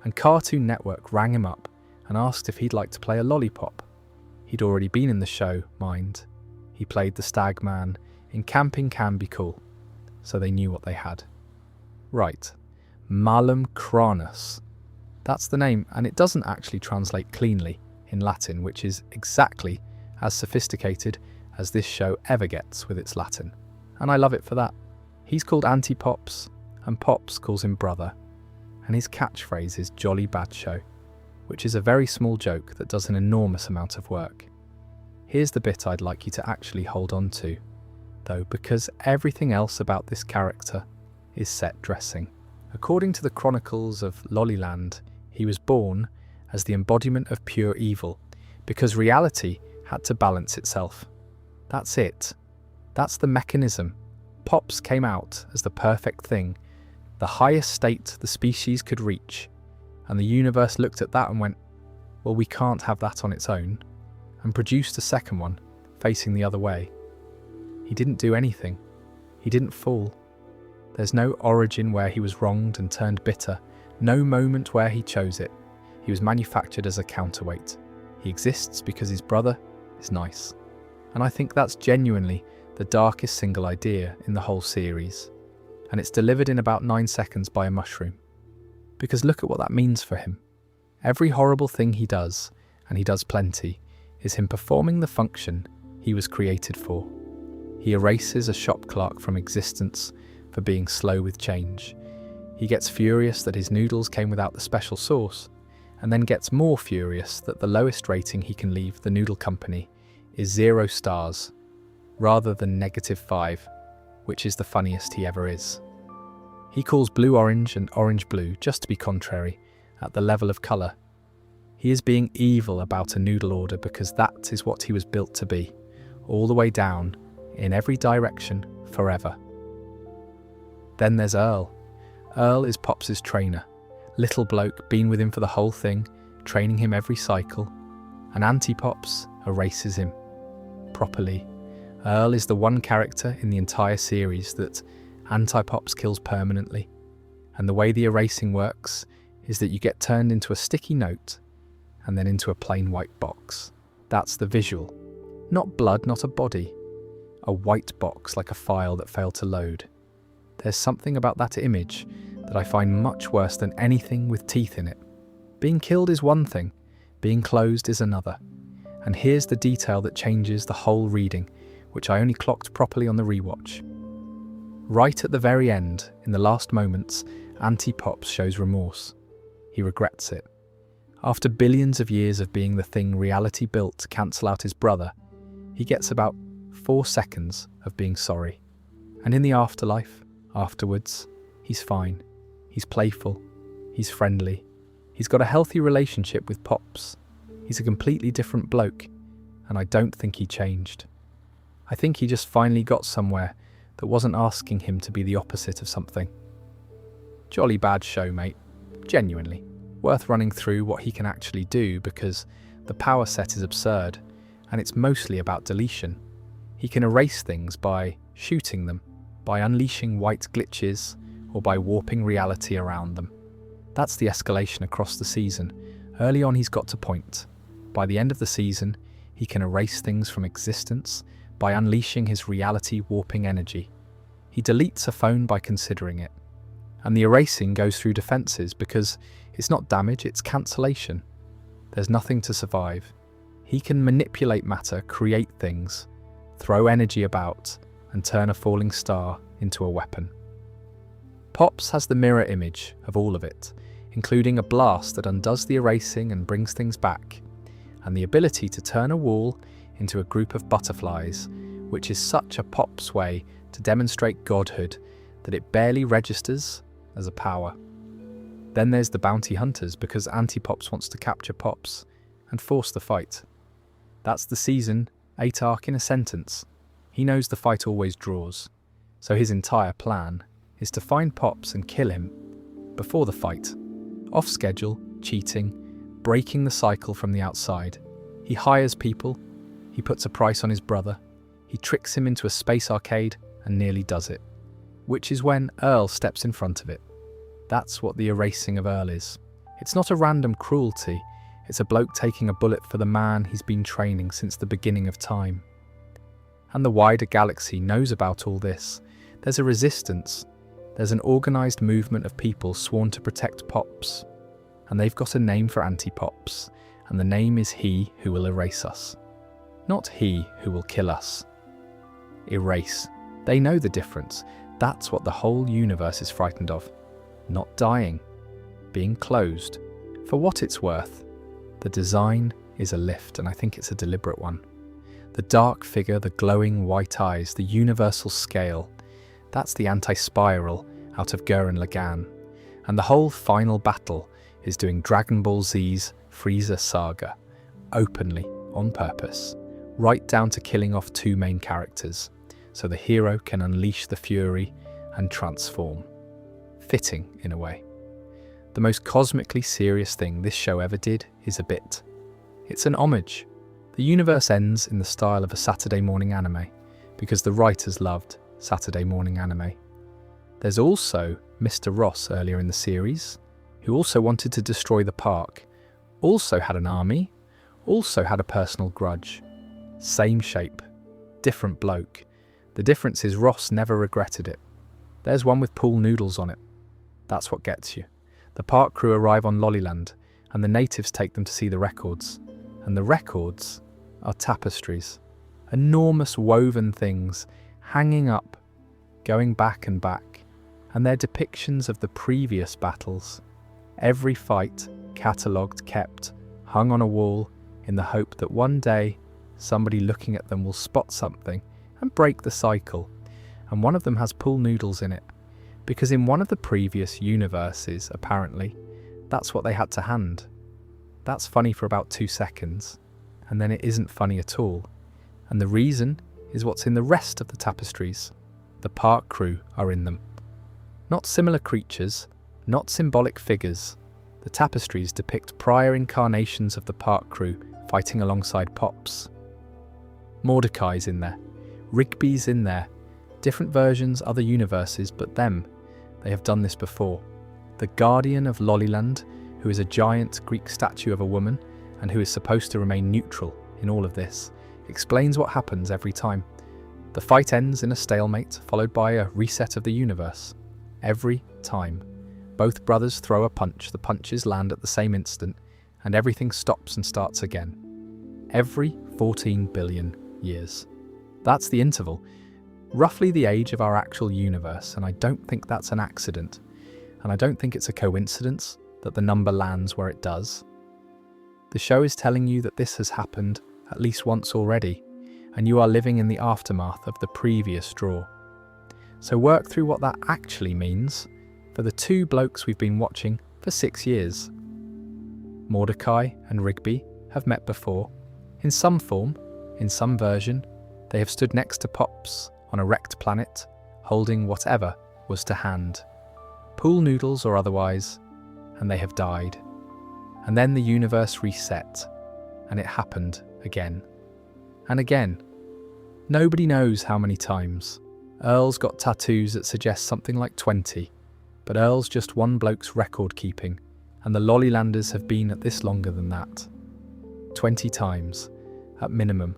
And Cartoon Network rang him up and asked if he'd like to play a lollipop. He'd already been in the show, mind. He played the stag man in Camping Can Be Cool, so they knew what they had. Right, Malum Cronus. That's the name, and it doesn't actually translate cleanly in Latin, which is exactly as sophisticated as this show ever gets with its Latin. And I love it for that. He's called Anti-Pops, and Pops calls him brother, and his catchphrase is Jolly Bad Show, which is a very small joke that does an enormous amount of work. Here's the bit I'd like you to actually hold on to, though, because everything else about this character is set dressing. According to the chronicles of Lollyland, he was born as the embodiment of pure evil, because reality had to balance itself. That's it. That's the mechanism. Pops came out as the perfect thing, the highest state the species could reach, and the universe looked at that and went, well, we can't have that on its own, and produced a second one, facing the other way. He didn't do anything. He didn't fall. There's no origin where he was wronged and turned bitter, no moment where he chose it. He was manufactured as a counterweight. He exists because his brother is nice. And I think that's genuinely the darkest single idea in the whole series. And it's delivered in about 9 seconds by a mushroom. Because look at what that means for him. Every horrible thing he does, and he does plenty, is him performing the function he was created for. He erases a shop clerk from existence for being slow with change. He gets furious that his noodles came without the special sauce, and then gets more furious that the lowest rating he can leave the noodle company is 0 stars, rather than -5, which is the funniest he ever is. He calls blue orange and orange blue just to be contrary, at the level of colour. He is being evil about a noodle order because that is what he was built to be, all the way down, in every direction, forever. Then there's Earl. Earl is Pops' trainer. Little bloke, been with him for the whole thing, training him every cycle. And Anti-Pops erases him. Properly. Earl is the one character in the entire series that Anti-Pops kills permanently. And the way the erasing works is that you get turned into a sticky note and then into a plain white box. That's the visual. Not blood, not a body. A white box like a file that failed to load. There's something about that image that I find much worse than anything with teeth in it. Being killed is one thing, being closed is another. And here's the detail that changes the whole reading, which I only clocked properly on the rewatch. Right at the very end, in the last moments, Anti-Pops shows remorse. He regrets it. After billions of years of being the thing reality built to cancel out his brother, he gets about 4 seconds of being sorry. And in the afterlife, afterwards, he's fine. He's playful. He's friendly. He's got a healthy relationship with Pops. He's a completely different bloke, and I don't think he changed. I think he just finally got somewhere that wasn't asking him to be the opposite of something. Jolly bad show, mate. Genuinely. Worth running through what he can actually do because the power set is absurd, and it's mostly about deletion. He can erase things by shooting them, by unleashing white glitches, or by warping reality around them. That's the escalation across the season. Early on he's got to point. By the end of the season, he can erase things from existence by unleashing his reality warping energy. He deletes a phone by considering it. And the erasing goes through defences because it's not damage, it's cancellation. There's nothing to survive. He can manipulate matter, create things, throw energy about, and turn a falling star into a weapon. Pops has the mirror image of all of it, including a blast that undoes the erasing and brings things back, and the ability to turn a wall into a group of butterflies, which is such a Pops way to demonstrate godhood that it barely registers as a power. Then there's the bounty hunters because Anti-Pops wants to capture Pops and force the fight. That's the season 8 arc in a sentence. He knows the fight always draws, so his entire plan is to find Pops and kill him before the fight. Off schedule, cheating, breaking the cycle from the outside. He hires people, he puts a price on his brother, he tricks him into a space arcade and nearly does it. Which is when Earl steps in front of it. That's what the erasing of Earl is. It's not a random cruelty, it's a bloke taking a bullet for the man he's been training since the beginning of time. And the wider galaxy knows about all this. There's a resistance. There's an organised movement of people sworn to protect Pops. and they've got a name for antipops, and the name is he who will erase us. Not he who will kill us. Erase. They know the difference. That's what the whole universe is frightened of. Not dying. Being closed. For what it's worth, the design is a lift, and I think it's a deliberate one. The dark figure, the glowing white eyes, the universal scale. That's the anti-spiral out of Gurren Lagann. And the whole final battle is doing Dragon Ball Z's Frieza saga, openly, on purpose, right down to killing off two main characters, so the hero can unleash the fury and transform. Fitting, in a way. The most cosmically serious thing this show ever did is a bit. It's an homage. The universe ends in the style of a Saturday morning anime, because the writers loved Saturday morning anime. There's also Mr. Ross earlier in the series, who also wanted to destroy the park, also had an army, also had a personal grudge. Same shape, different bloke. The difference is Ross never regretted it. There's one with pool noodles on it. That's what gets you. The park crew arrive on Lollyland, and the natives take them to see the records. And the records are tapestries. Enormous woven things, hanging up, going back and back. And they're depictions of the previous battles. Every fight, catalogued, kept, hung on a wall, in the hope that one day, somebody looking at them will spot something and break the cycle. And one of them has pool noodles in it. Because in one of the previous universes, apparently, that's what they had to hand. That's funny for about 2 seconds, and then it isn't funny at all. And the reason is what's in the rest of the tapestries. The park crew are in them. Not similar creatures, not symbolic figures. The tapestries depict prior incarnations of the park crew fighting alongside Pops. Mordecai's in there. Rigby's in there. Different versions, other universes, but them. They have done this before. The Guardian of Lollyland, who is a giant Greek statue of a woman and who is supposed to remain neutral in all of this, explains what happens every time. The fight ends in a stalemate, followed by a reset of the universe. Every time. Both brothers throw a punch, the punches land at the same instant, and everything stops and starts again. Every 14 billion years. That's the interval. Roughly the age of our actual universe, and I don't think that's an accident. And I don't think it's a coincidence that the number lands where it does. The show is telling you that this has happened at least once already, and you are living in the aftermath of the previous draw. So work through what that actually means for the two blokes we've been watching for 6 years. Mordecai and Rigby have met before. In some form, in some version, they have stood next to Pops on a wrecked planet, holding whatever was to hand. Pool noodles or otherwise, and they have died. And then the universe reset, and it happened again. And again. Nobody knows how many times. Earl's got tattoos that suggest something like 20, but Earl's just one bloke's record keeping, and the Lollylanders have been at this longer than that. 20 times, at minimum.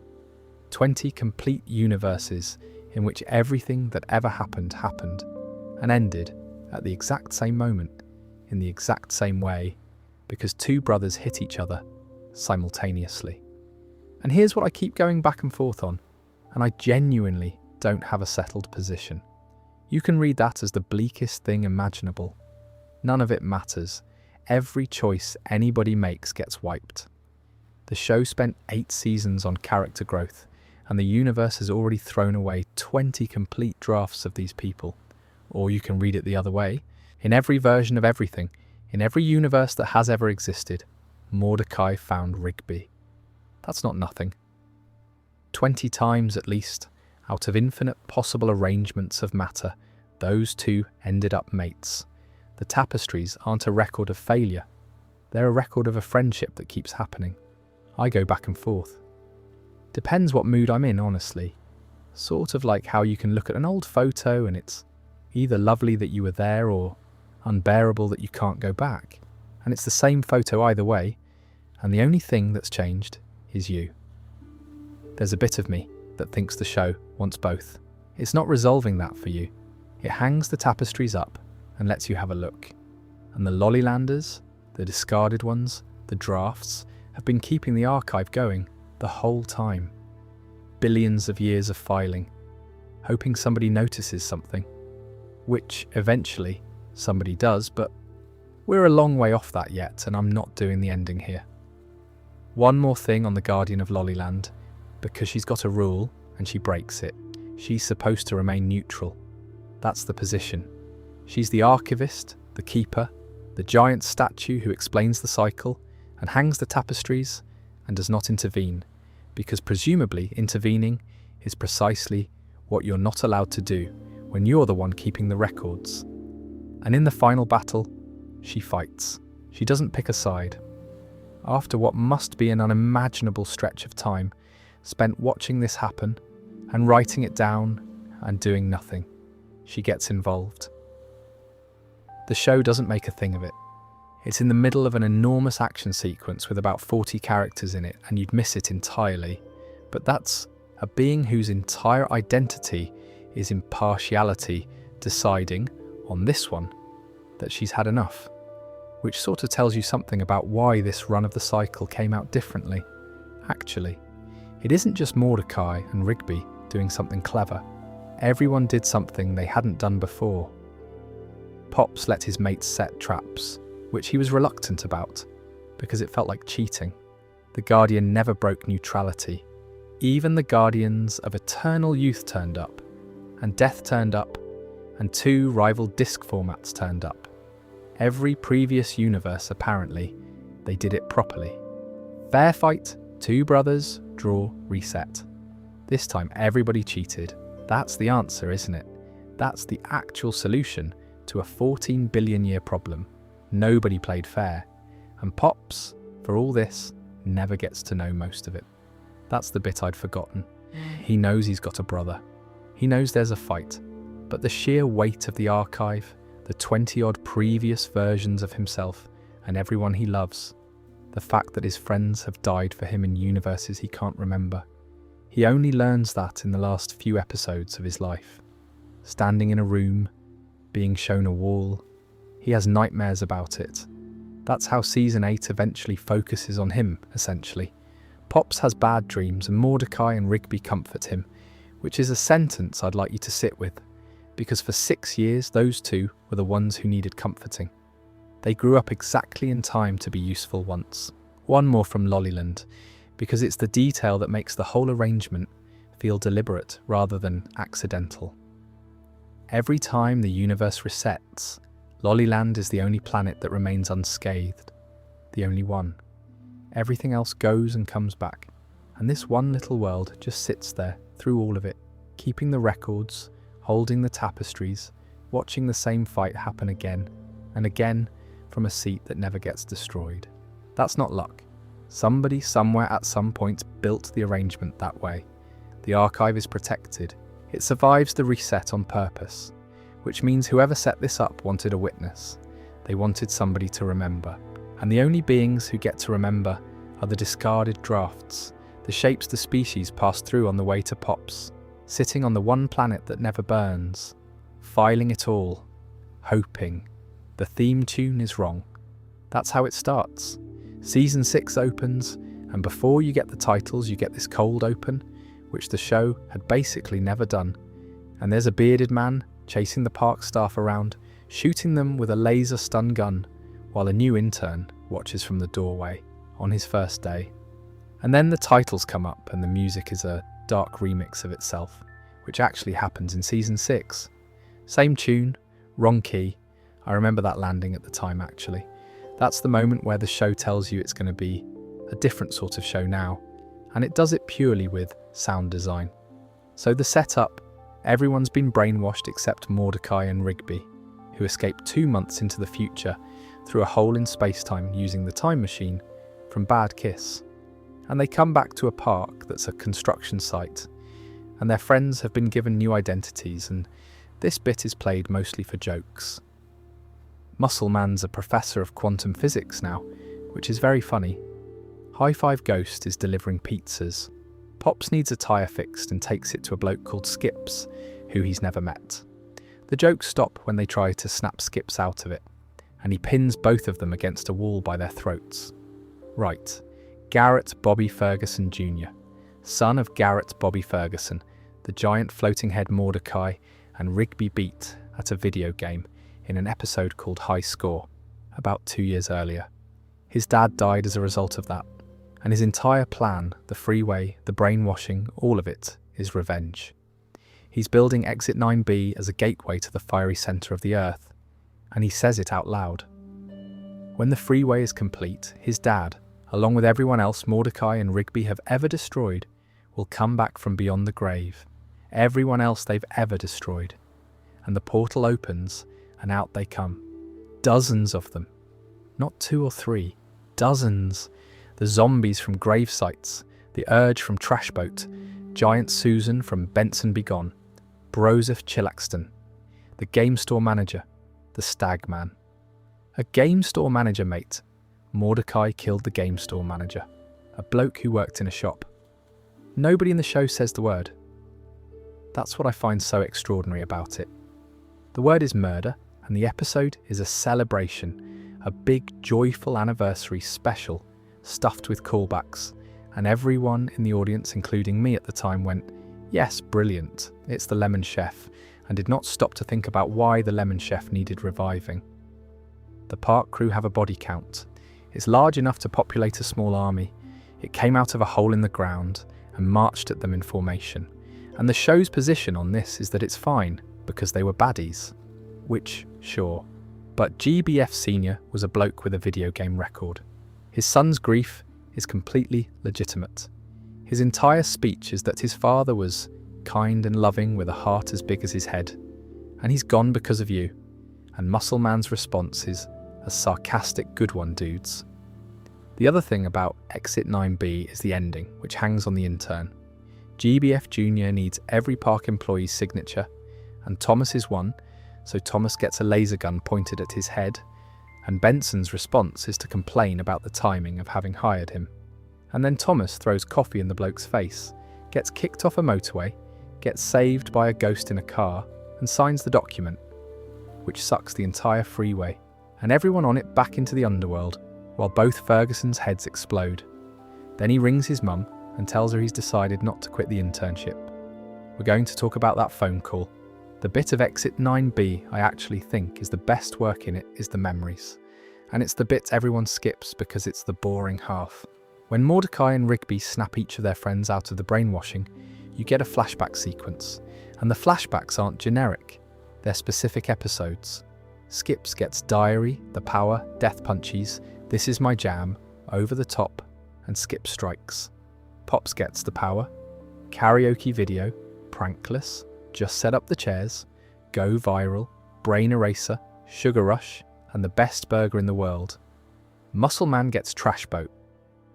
20 complete universes in which everything that ever happened and ended at the exact same moment, in the exact same way, because two brothers hit each other simultaneously. And here's what I keep going back and forth on, and I genuinely don't have a settled position. You can read that as the bleakest thing imaginable. None of it matters. Every choice anybody makes gets wiped. The show spent 8 seasons on character growth, and the universe has already thrown away 20 complete drafts of these people. Or you can read it the other way. In every version of everything, in every universe that has ever existed, Mordecai found Rigby. That's not nothing. 20 times at least, out of infinite possible arrangements of matter, those two ended up mates. The tapestries aren't a record of failure. They're a record of a friendship that keeps happening. I go back and forth. Depends what mood I'm in, honestly. Sort of like how you can look at an old photo and it's either lovely that you were there or unbearable that you can't go back. And it's the same photo either way, and the only thing that's changed is you. There's a bit of me that thinks the show wants both. It's not resolving that for you. It hangs the tapestries up and lets you have a look. And the Lollylanders, the discarded ones, the drafts, have been keeping the archive going the whole time. Billions of years of filing, hoping somebody notices something, which eventually somebody does, but we're a long way off that yet, and I'm not doing the ending here. One more thing on the Guardian of Lollyland, because she's got a rule and she breaks it. She's supposed to remain neutral. That's the position. She's the archivist, the keeper, the giant statue who explains the cycle and hangs the tapestries and does not intervene, because presumably intervening is precisely what you're not allowed to do when you're the one keeping the records. And in the final battle, she fights. She doesn't pick a side. After what must be an unimaginable stretch of time spent watching this happen and writing it down and doing nothing, she gets involved. The show doesn't make a thing of it. It's in the middle of an enormous action sequence with about 40 characters in it, and you'd miss it entirely. But that's a being whose entire identity is impartiality deciding, on this one, that she's had enough. Which sort of tells you something about why this run of the cycle came out differently. Actually, it isn't just Mordecai and Rigby doing something clever. Everyone did something they hadn't done before. Pops let his mates set traps, which he was reluctant about, because it felt like cheating. The Guardian never broke neutrality. Even the Guardians of Eternal Youth turned up, and Death turned up, and 2 rival disc formats turned up. Every previous universe, apparently, they did it properly. Fair fight, 2 brothers, draw, reset. This time everybody cheated. That's the answer, isn't it? That's the actual solution to a 14 billion year problem. Nobody played fair. And Pops, for all this, never gets to know most of it. That's the bit I'd forgotten. He knows he's got a brother. He knows there's a fight. But the sheer weight of the archive, the 20-odd previous versions of himself and everyone he loves, the fact that his friends have died for him in universes he can't remember. He only learns that in the last few episodes of his life. Standing in a room, being shown a wall, he has nightmares about it. That's how Season 8 eventually focuses on him, essentially. Pops has bad dreams and Mordecai and Rigby comfort him, which is a sentence I'd like you to sit with, because for 6 years those 2 were the ones who needed comforting. They grew up exactly in time to be useful once. One more from Lollyland, because it's the detail that makes the whole arrangement feel deliberate rather than accidental. Every time the universe resets, Lollyland is the only planet that remains unscathed, the only one. Everything else goes and comes back, and this one little world just sits there through all of it, keeping the records, holding the tapestries, watching the same fight happen again and again from a seat that never gets destroyed. That's not luck. Somebody somewhere at some point built the arrangement that way. The archive is protected. It survives the reset on purpose, which means whoever set this up wanted a witness. They wanted somebody to remember. And the only beings who get to remember are the discarded drafts, the shapes the species passed through on the way to Pops, sitting on the one planet that never burns, filing it all, hoping. The theme tune is wrong. That's how it starts. Season 6 opens, and before you get the titles, you get this cold open, which the show had basically never done. And there's a bearded man chasing the park staff around, shooting them with a laser stun gun, while a new intern watches from the doorway on his first day. And then the titles come up and the music is a dark remix of itself, which actually happens in Season 6. Same tune, wrong key. I remember that landing at the time actually. That's the moment where the show tells you it's going to be a different sort of show now, and it does it purely with sound design. So the setup, everyone's been brainwashed except Mordecai and Rigby, who escaped 2 months into the future through a hole in space-time using the time machine from Bad Kiss. And they come back to a park that's a construction site, and their friends have been given new identities, and this bit is played mostly for jokes. Muscle Man's a professor of quantum physics now, which is very funny. High Five Ghost is delivering pizzas. Pops needs a tyre fixed and takes it to a bloke called Skips, who he's never met. The jokes stop when they try to snap Skips out of it, and he pins both of them against a wall by their throats. Right, Garrett Bobby Ferguson Jr., son of Garrett Bobby Ferguson, the giant floating head Mordecai and Rigby beat at a video game in an episode called High Score, about 2 years earlier. His dad died as a result of that, and his entire plan, the freeway, the brainwashing, all of it, is revenge. He's building Exit 9B as a gateway to the fiery centre of the Earth, and he says it out loud. When the freeway is complete, his dad, along with everyone else Mordecai and Rigby have ever destroyed, will come back from beyond the grave, everyone else they've ever destroyed. And the portal opens, and out they come. Dozens of them. Not 2 or 3. Dozens. The zombies from grave sites, the Urge from Trashboat, Giant Susan from Benson Begone, Broseph Chillaxton, the game store manager, the Stag Man. A game store manager, mate. Mordecai killed the game store manager, a bloke who worked in a shop. Nobody in the show says the word. That's what I find so extraordinary about it. The word is murder, and the episode is a celebration, a big joyful anniversary special, stuffed with callbacks, and everyone in the audience, including me at the time, went, yes, brilliant, it's the Lemon Chef, and did not stop to think about why the Lemon Chef needed reviving. The park crew have a body count. It's large enough to populate a small army. It came out of a hole in the ground and marched at them in formation. And the show's position on this is that it's fine, because they were baddies. Which, sure. But GBF Senior was a bloke with a video game record. His son's grief is completely legitimate. His entire speech is that his father was kind and loving with a heart as big as his head. And he's gone because of you. And Muscle Man's response is a sarcastic good one, dudes. The other thing about Exit 9B is the ending, which hangs on the intern. GBF Jr. needs every park employee's signature, and Thomas is one, so Thomas gets a laser gun pointed at his head, and Benson's response is to complain about the timing of having hired him. And then Thomas throws coffee in the bloke's face, gets kicked off a motorway, gets saved by a ghost in a car, and signs the document, which sucks the entire freeway, and everyone on it back into the underworld, while both Ferguson's heads explode. Then he rings his mum and tells her he's decided not to quit the internship. We're going to talk about that phone call. The bit of Exit 9B I actually think is the best work in it is the memories. And it's the bit everyone skips because it's the boring half. When Mordecai and Rigby snap each of their friends out of the brainwashing, you get a flashback sequence. And the flashbacks aren't generic, they're specific episodes. Skips gets Diary, The Power, Death Punchies, This Is My Jam, Over the Top, and Skip Strikes. Pops gets The Power, Karaoke Video, Prankless, Just Set Up the Chairs, Go Viral, Brain Eraser, Sugar Rush, and The Best Burger in the World. Muscle Man gets Trash Boat,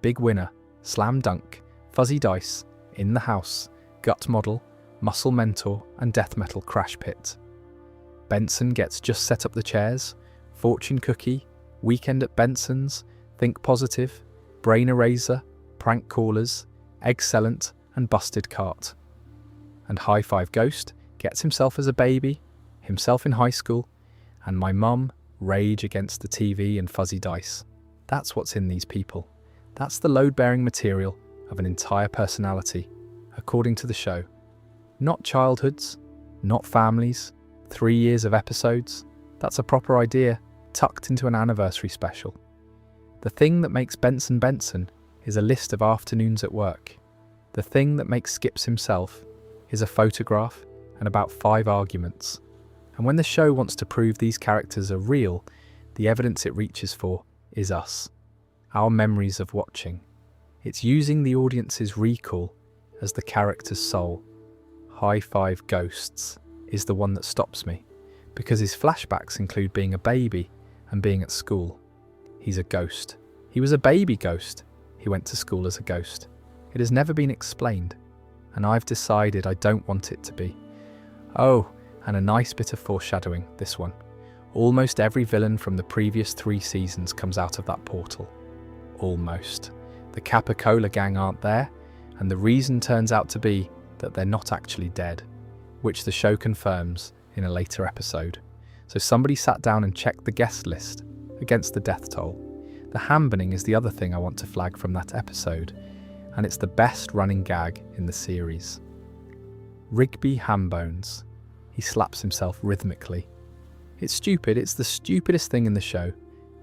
Big Winner, Slam Dunk, Fuzzy Dice, In the House, Gut Model, Muscle Mentor, and Death Metal Crash Pit. Benson gets Just Set Up the Chairs, Fortune Cookie, Weekend at Benson's, Think Positive, Brain Eraser, Prank Callers, Excellent, and Busted Cart. And High Five Ghost gets himself as a baby, himself in high school, and my mum, Rage Against the TV and Fuzzy Dice. That's what's in these people. That's the load-bearing material of an entire personality, according to the show. Not childhoods, not families, 3 years of episodes. That's a proper idea, tucked into an anniversary special. The thing that makes Benson Benson is a list of afternoons at work. The thing that makes Skips himself is a photograph and about 5 arguments. And when the show wants to prove these characters are real, the evidence it reaches for is us, our memories of watching. It's using the audience's recall as the character's soul. High Five Ghosts is the one that stops me, because his flashbacks include being a baby and being at school. He's a ghost. He was a baby ghost. He went to school as a ghost. It has never been explained, and I've decided I don't want it to be. Oh, and a nice bit of foreshadowing, this one. Almost every villain from the previous 3 seasons comes out of that portal. Almost. The Capicola gang aren't there, and the reason turns out to be that they're not actually dead, which the show confirms in a later episode. So somebody sat down and checked the guest list, against the death toll. The ham-boning is the other thing I want to flag from that episode, and it's the best running gag in the series. Rigby ham-bones. He slaps himself rhythmically. It's stupid, it's the stupidest thing in the show,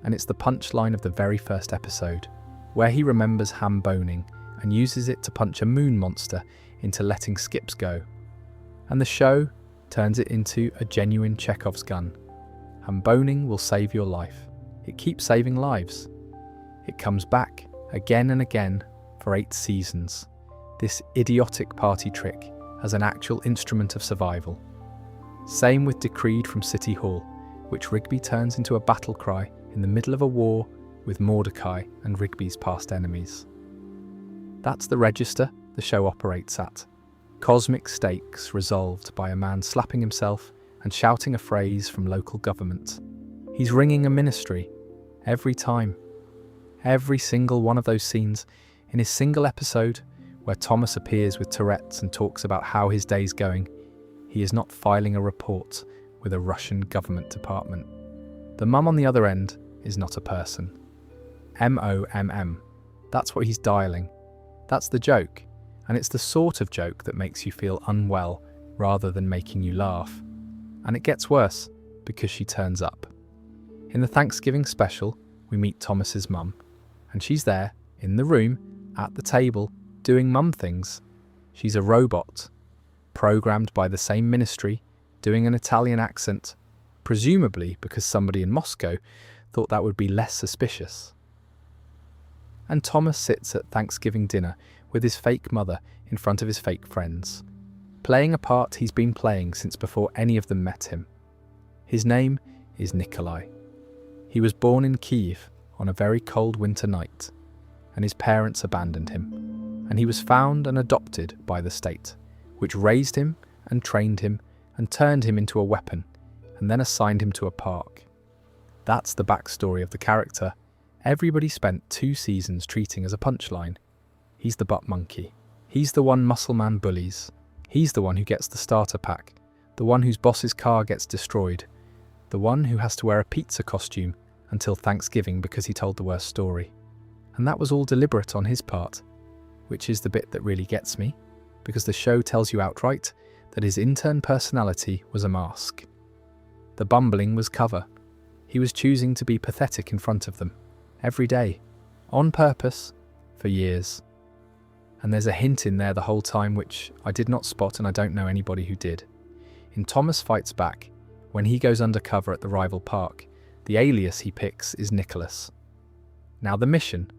and it's the punchline of the very first episode, where he remembers ham-boning and uses it to punch a moon monster into letting skips go. And the show turns it into a genuine Chekhov's gun. Ham-boning will save your life. It keeps saving lives. It comes back again and again for 8 seasons. This idiotic party trick as an actual instrument of survival. Same with Decreed from City Hall, which Rigby turns into a battle cry in the middle of a war with Mordecai and Rigby's past enemies. That's the register the show operates at. Cosmic stakes resolved by a man slapping himself and shouting a phrase from local government. He's ringing a ministry every time. Every single one of those scenes in his single episode where Thomas appears with Tourette's and talks about how his day's going, he is not filing a report with a Russian government department. The mum on the other end is not a person. MOMM. That's what he's dialing. That's the joke. And it's the sort of joke that makes you feel unwell rather than making you laugh. And it gets worse because she turns up. In the Thanksgiving special, we meet Thomas's mum, and she's there, in the room, at the table, doing mum things. She's a robot, programmed by the same ministry, doing an Italian accent, presumably because somebody in Moscow thought that would be less suspicious. And Thomas sits at Thanksgiving dinner with his fake mother in front of his fake friends, playing a part he's been playing since before any of them met him. His name is Nikolai. He was born in Kiev on a very cold winter night, and his parents abandoned him, and he was found and adopted by the state, which raised him and trained him and turned him into a weapon, and then assigned him to a park. That's the backstory of the character everybody spent 2 seasons treating as a punchline. He's the butt monkey. He's the one muscle man bullies. He's the one who gets the starter pack, the one whose boss's car gets destroyed, the one who has to wear a pizza costume until Thanksgiving because he told the worst story. And that was all deliberate on his part, which is the bit that really gets me, because the show tells you outright that his intern personality was a mask. The bumbling was cover. He was choosing to be pathetic in front of them, every day, on purpose, for years. And there's a hint in there the whole time which I did not spot, and I don't know anybody who did. In Thomas Fights Back, when he goes undercover at the rival park, the alias he picks is Nicholas. Now the mission,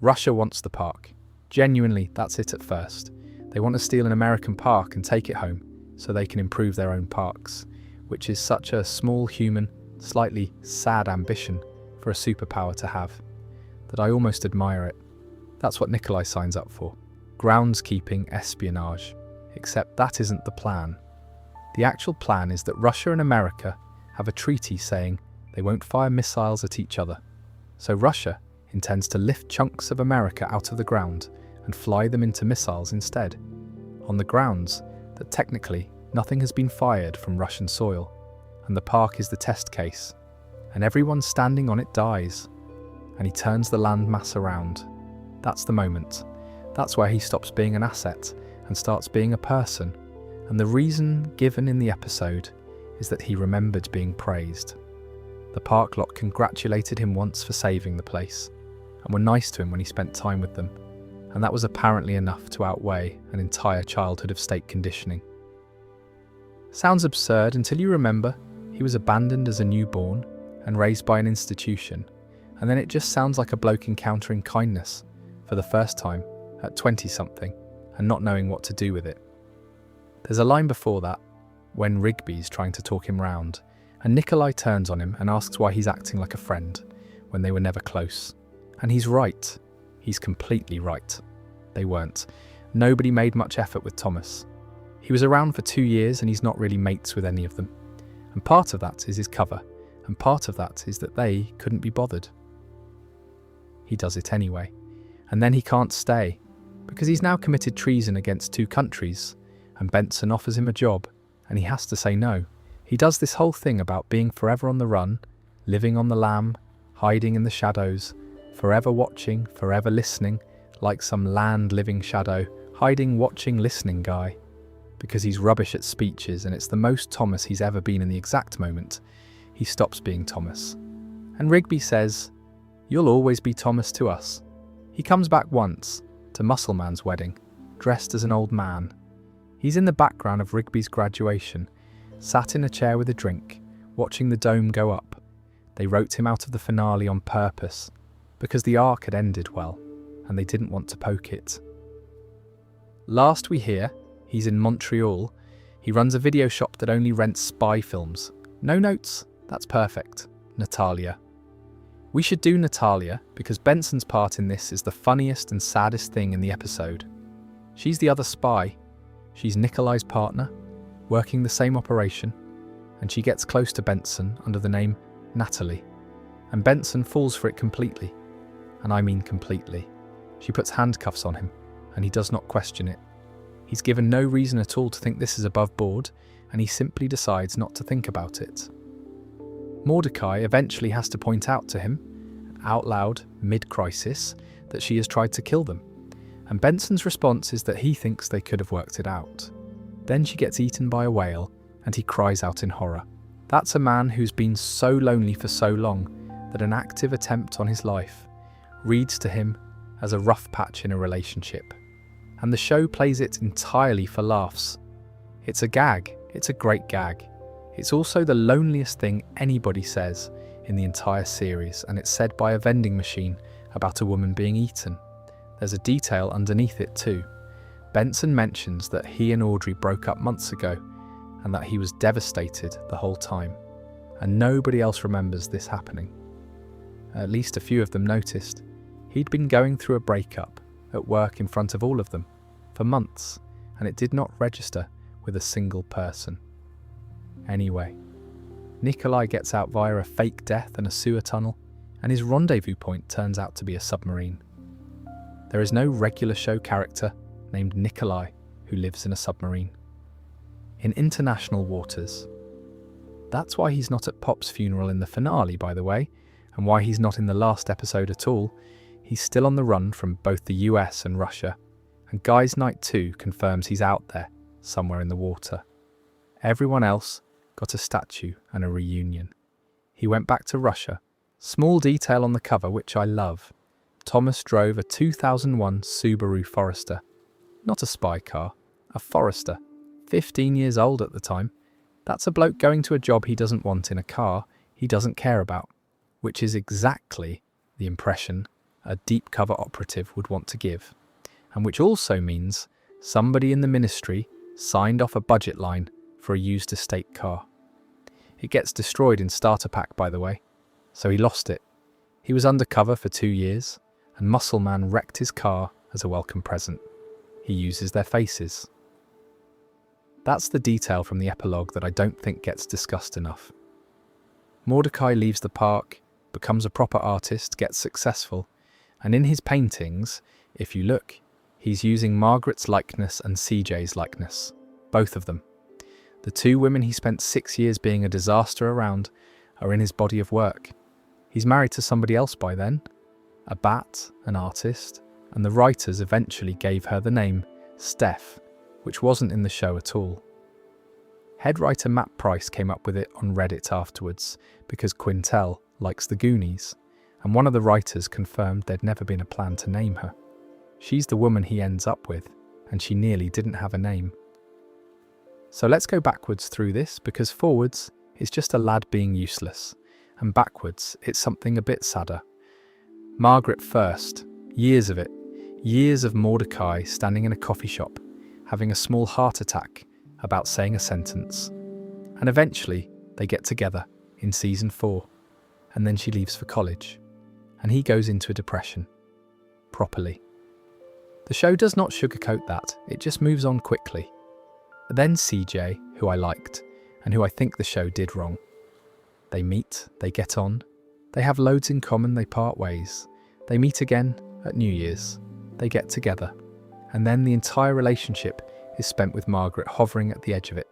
Russia wants the park. Genuinely, that's it at first. They want to steal an American park and take it home so they can improve their own parks, which is such a small human, slightly sad ambition for a superpower to have, that I almost admire it. That's what Nikolai signs up for. Groundskeeping espionage. Except that isn't the plan. The actual plan is that Russia and America have a treaty saying they won't fire missiles at each other. So Russia intends to lift chunks of America out of the ground and fly them into missiles instead, on the grounds that technically nothing has been fired from Russian soil, and the park is the test case, and everyone standing on it dies, and he turns the landmass around. That's the moment. That's where he stops being an asset and starts being a person, and the reason given in the episode is that he remembered being praised. The park lot congratulated him once for saving the place, and were nice to him when he spent time with them, and that was apparently enough to outweigh an entire childhood of state conditioning. Sounds absurd until you remember he was abandoned as a newborn and raised by an institution, and then it just sounds like a bloke encountering kindness for the first time at 20-something and not knowing what to do with it. There's a line before that, when Rigby's trying to talk him round, and Nikolai turns on him and asks why he's acting like a friend when they were never close. And he's right. He's completely right. They weren't. Nobody made much effort with Thomas. He was around for 2 years and he's not really mates with any of them. And part of that is his cover, and part of that is that they couldn't be bothered. He does it anyway. And then he can't stay, because he's now committed treason against 2 countries, and Benson offers him a job, and he has to say no. He does this whole thing about being forever on the run, living on the lam, hiding in the shadows, forever watching, forever listening, like some land-living shadow, hiding, watching, listening guy. Because he's rubbish at speeches and it's the most Thomas he's ever been in the exact moment, he stops being Thomas. And Rigby says, "You'll always be Thomas to us." He comes back once, to Muscleman's wedding, dressed as an old man. He's in the background of Rigby's graduation, sat in a chair with a drink, watching the dome go up. They wrote him out of the finale on purpose, because the arc had ended well, and they didn't want to poke it. Last we hear, he's in Montreal. He runs a video shop that only rents spy films. No notes, that's perfect. Natalia. We should do Natalia because Benson's part in this is the funniest and saddest thing in the episode. She's the other spy. She's Nikolai's partner, working the same operation, and she gets close to Benson under the name Natalie. And Benson falls for it completely. And I mean completely. She puts handcuffs on him, and he does not question it. He's given no reason at all to think this is above board, and he simply decides not to think about it. Mordecai eventually has to point out to him, out loud, mid-crisis, that she has tried to kill them, and Benson's response is that he thinks they could have worked it out. Then she gets eaten by a whale, and he cries out in horror. That's a man who's been so lonely for so long that an active attempt on his life reads to him as a rough patch in a relationship. And the show plays it entirely for laughs. It's a gag, it's a great gag. It's also the loneliest thing anybody says in the entire series, and it's said by a vending machine about a woman being eaten. There's a detail underneath it too. Benson mentions that he and Audrey broke up months ago and that he was devastated the whole time, and nobody else remembers this happening. At least a few of them noticed. He'd been going through a breakup at work in front of all of them for months, and it did not register with a single person. Anyway, Nikolai gets out via a fake death and a sewer tunnel, and his rendezvous point turns out to be a submarine. There is no regular show character named Nikolai who lives in a submarine. In international waters. That's why he's not at Pop's funeral in the finale, by the way, and why he's not in the last episode at all. He's still on the run from both the US and Russia, and Guy's Night 2 confirms he's out there, somewhere in the water. Everyone else got a statue and a reunion. He went back to Russia. Small detail on the cover, which I love. Thomas drove a 2001 Subaru Forester. Not a spy car, a Forester. 15 years old at the time. That's a bloke going to a job he doesn't want in a car he doesn't care about, which is exactly the impression a deep cover operative would want to give, and which also means somebody in the ministry signed off a budget line for a used estate car. It gets destroyed in starter pack, by the way, so he lost it. He was undercover for 2 years, and Muscleman wrecked his car as a welcome present. He uses their faces. That's the detail from the epilogue that I don't think gets discussed enough. Mordecai leaves the park, becomes a proper artist, gets successful, and in his paintings, if you look, he's using Margaret's likeness and CJ's likeness, both of them. The two women he spent 6 years being a disaster around are in his body of work. He's married to somebody else by then, a bat, an artist, and the writers eventually gave her the name Steph, which wasn't in the show at all. Head writer Matt Price came up with it on Reddit afterwards because Quintel likes the Goonies, and one of the writers confirmed there'd never been a plan to name her. She's the woman he ends up with, and she nearly didn't have a name. So let's go backwards through this, because forwards is just a lad being useless, and backwards it's something a bit sadder. Margaret first, years of it, years of Mordecai standing in a coffee shop, having a small heart attack about saying a sentence. And eventually they get together in season 4, and then she leaves for college, and he goes into a depression. Properly. The show does not sugarcoat that, it just moves on quickly. Then CJ, who I liked, and who I think the show did wrong. They meet, they get on, they have loads in common, they part ways. They meet again at New Year's, they get together, and then the entire relationship is spent with Margaret hovering at the edge of it,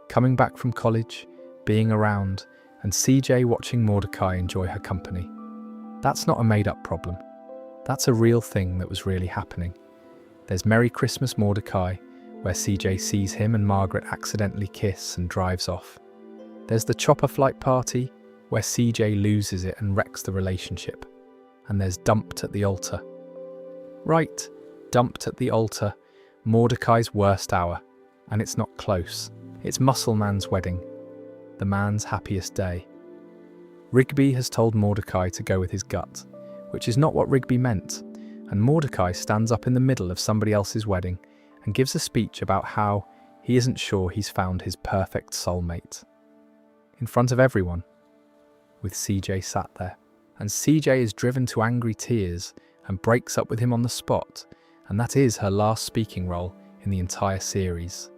coming back from college, being around, and CJ watching Mordecai enjoy her company. That's not a made-up problem. That's a real thing that was really happening. There's Merry Christmas Mordecai, where CJ sees him and Margaret accidentally kiss and drives off. There's the chopper flight party, where CJ loses it and wrecks the relationship. And there's Dumped at the Altar. Right, Dumped at the Altar, Mordecai's worst hour. And it's not close. It's Muscle Man's wedding, the man's happiest day. Rigby has told Mordecai to go with his gut, which is not what Rigby meant, and Mordecai stands up in the middle of somebody else's wedding and gives a speech about how he isn't sure he's found his perfect soulmate. In front of everyone, with CJ sat there, and CJ is driven to angry tears and breaks up with him on the spot, and that is her last speaking role in the entire series.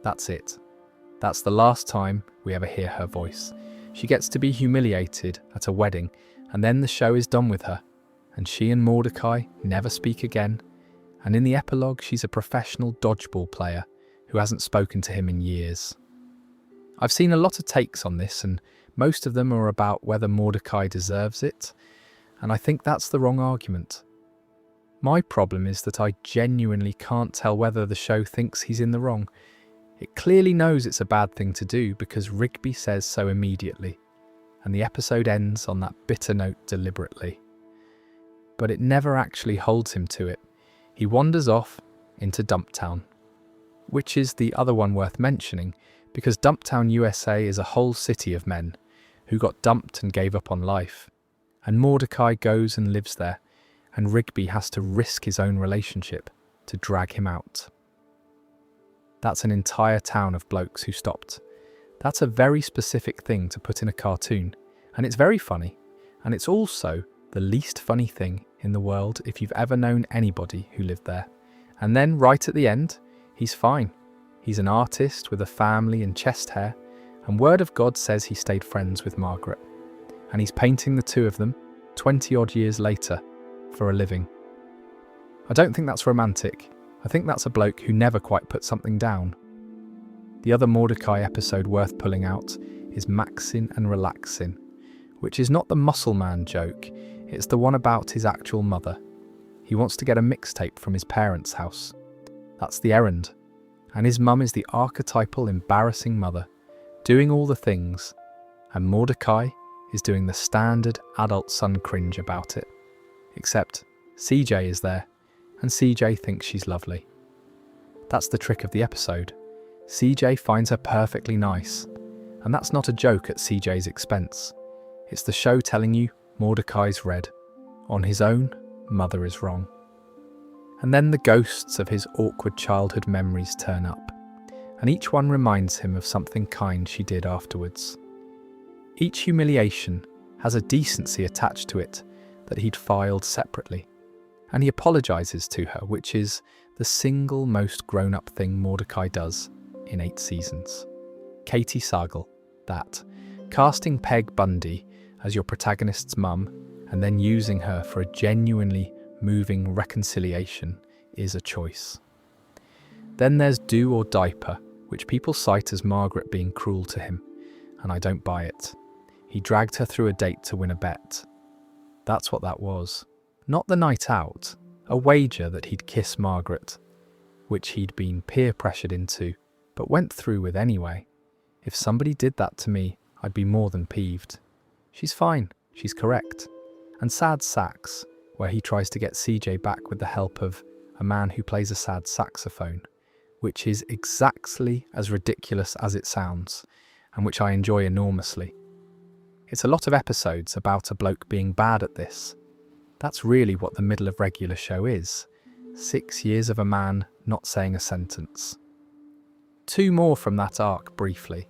That's it. That's the last time we ever hear her voice. She gets to be humiliated at a wedding, and then the show is done with her, and she and Mordecai never speak again, and in the epilogue she's a professional dodgeball player who hasn't spoken to him in years. I've seen a lot of takes on this, and most of them are about whether Mordecai deserves it, and I think that's the wrong argument. My problem is that I genuinely can't tell whether the show thinks he's in the wrong. It clearly knows it's a bad thing to do because Rigby says so immediately, and the episode ends on that bitter note deliberately. But it never actually holds him to it. He wanders off into Dumptown, which is the other one worth mentioning because Dumptown, USA is a whole city of men who got dumped and gave up on life, and Mordecai goes and lives there, and Rigby has to risk his own relationship to drag him out. That's an entire town of blokes who stopped. That's a very specific thing to put in a cartoon, and it's very funny, and it's also the least funny thing in the world if you've ever known anybody who lived there. And then right at the end, he's fine. He's an artist with a family and chest hair, and word of God says he stayed friends with Margaret. And he's painting the two of them 20 odd years later for a living. I don't think that's romantic. I think that's a bloke who never quite put something down. The other Mordecai episode worth pulling out is Maxin and Relaxin, which is not the muscle man joke, it's the one about his actual mother. He wants to get a mixtape from his parents' house. That's the errand. And his mum is the archetypal embarrassing mother, doing all the things, and Mordecai is doing the standard adult son cringe about it. Except CJ is there, and CJ thinks she's lovely. That's the trick of the episode. CJ finds her perfectly nice, and that's not a joke at CJ's expense. It's the show telling you Mordecai's red. On his own, mother is wrong. And then the ghosts of his awkward childhood memories turn up, and each one reminds him of something kind she did afterwards. Each humiliation has a decency attached to it that he'd filed separately, and he apologises to her, which is the single most grown-up thing Mordecai does in 8 seasons. Katie Sagal, that. Casting Peg Bundy as your protagonist's mum and then using her for a genuinely moving reconciliation is a choice. Then there's Do or Diaper, which people cite as Margaret being cruel to him, and I don't buy it. He dragged her through a date to win a bet. That's what that was. Not the night out, a wager that he'd kiss Margaret, which he'd been peer pressured into, but went through with anyway. If somebody did that to me, I'd be more than peeved. She's fine, she's correct. And Sad Sax, where he tries to get CJ back with the help of a man who plays a sad saxophone, which is exactly as ridiculous as it sounds, and which I enjoy enormously. It's a lot of episodes about a bloke being bad at this. That's really what the middle of regular show is. 6 years of a man not saying a sentence. 2 more from that arc briefly,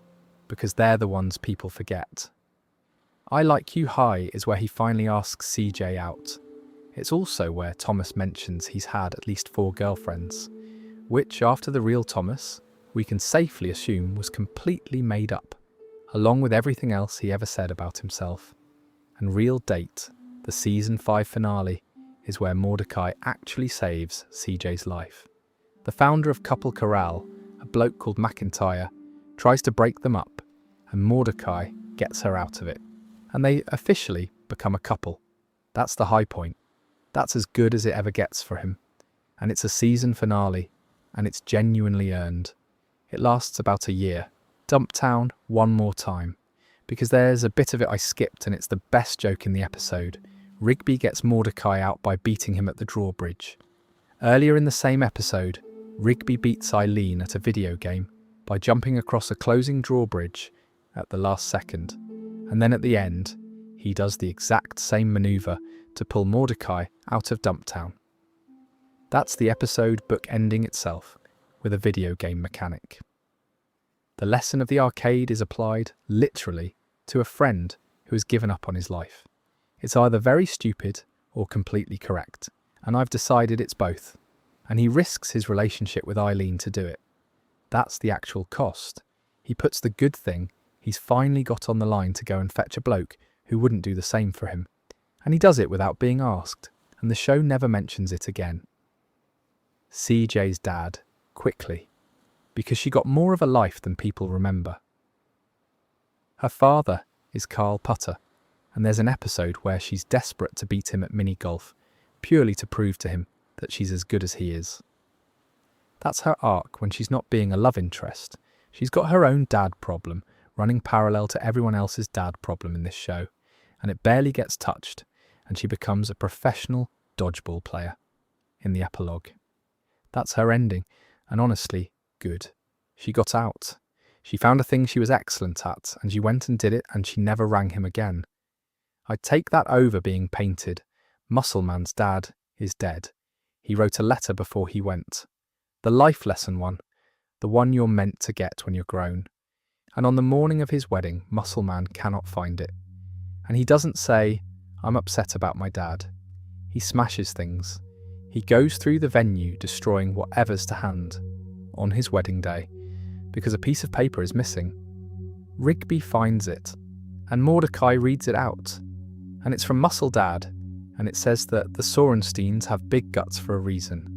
because they're the ones people forget. I Like You High is where he finally asks CJ out. It's also where Thomas mentions he's had at least 4 girlfriends, which after the real Thomas, we can safely assume was completely made up, along with everything else he ever said about himself. And Real Date, the season 5 finale, is where Mordecai actually saves CJ's life. The founder of Couple Corral, a bloke called McIntyre, tries to break them up, and Mordecai gets her out of it, and they officially become a couple. That's the high point. That's as good as it ever gets for him. And it's a season finale, and it's genuinely earned. It lasts about a year. Dumptown one more time. Because there's a bit of it I skipped, and it's the best joke in the episode. Rigby gets Mordecai out by beating him at the drawbridge. Earlier in the same episode, Rigby beats Eileen at a video game by jumping across a closing drawbridge at the last second. And then at the end, he does the exact same maneuver to pull Mordecai out of Dumptown. That's the episode book ending itself, with a video game mechanic. The lesson of the arcade is applied, literally, to a friend who has given up on his life. It's either very stupid or completely correct, and I've decided it's both. And he risks his relationship with Eileen to do it. That's the actual cost. He puts the good thing he's finally got on the line to go and fetch a bloke who wouldn't do the same for him. And he does it without being asked, and the show never mentions it again. CJ's dad, quickly, because she got more of a life than people remember. Her father is Carl Putter, and there's an episode where she's desperate to beat him at mini-golf, purely to prove to him that she's as good as he is. That's her arc when she's not being a love interest. She's got her own dad problem, running parallel to everyone else's dad problem in this show, and it barely gets touched, and she becomes a professional dodgeball player in the epilogue. That's her ending, and honestly, good. She got out. She found a thing she was excellent at, and she went and did it, and she never rang him again. I'd take that over being painted. Muscle Man's dad is dead. He wrote a letter before he went. The life lesson one, the one you're meant to get when you're grown. And on the morning of his wedding, Muscle Man cannot find it. And he doesn't say, "I'm upset about my dad." He smashes things. He goes through the venue destroying whatever's to hand on his wedding day because a piece of paper is missing. Rigby finds it, and Mordecai reads it out. And it's from Muscle Dad, and it says that the Sorensteins have big guts for a reason.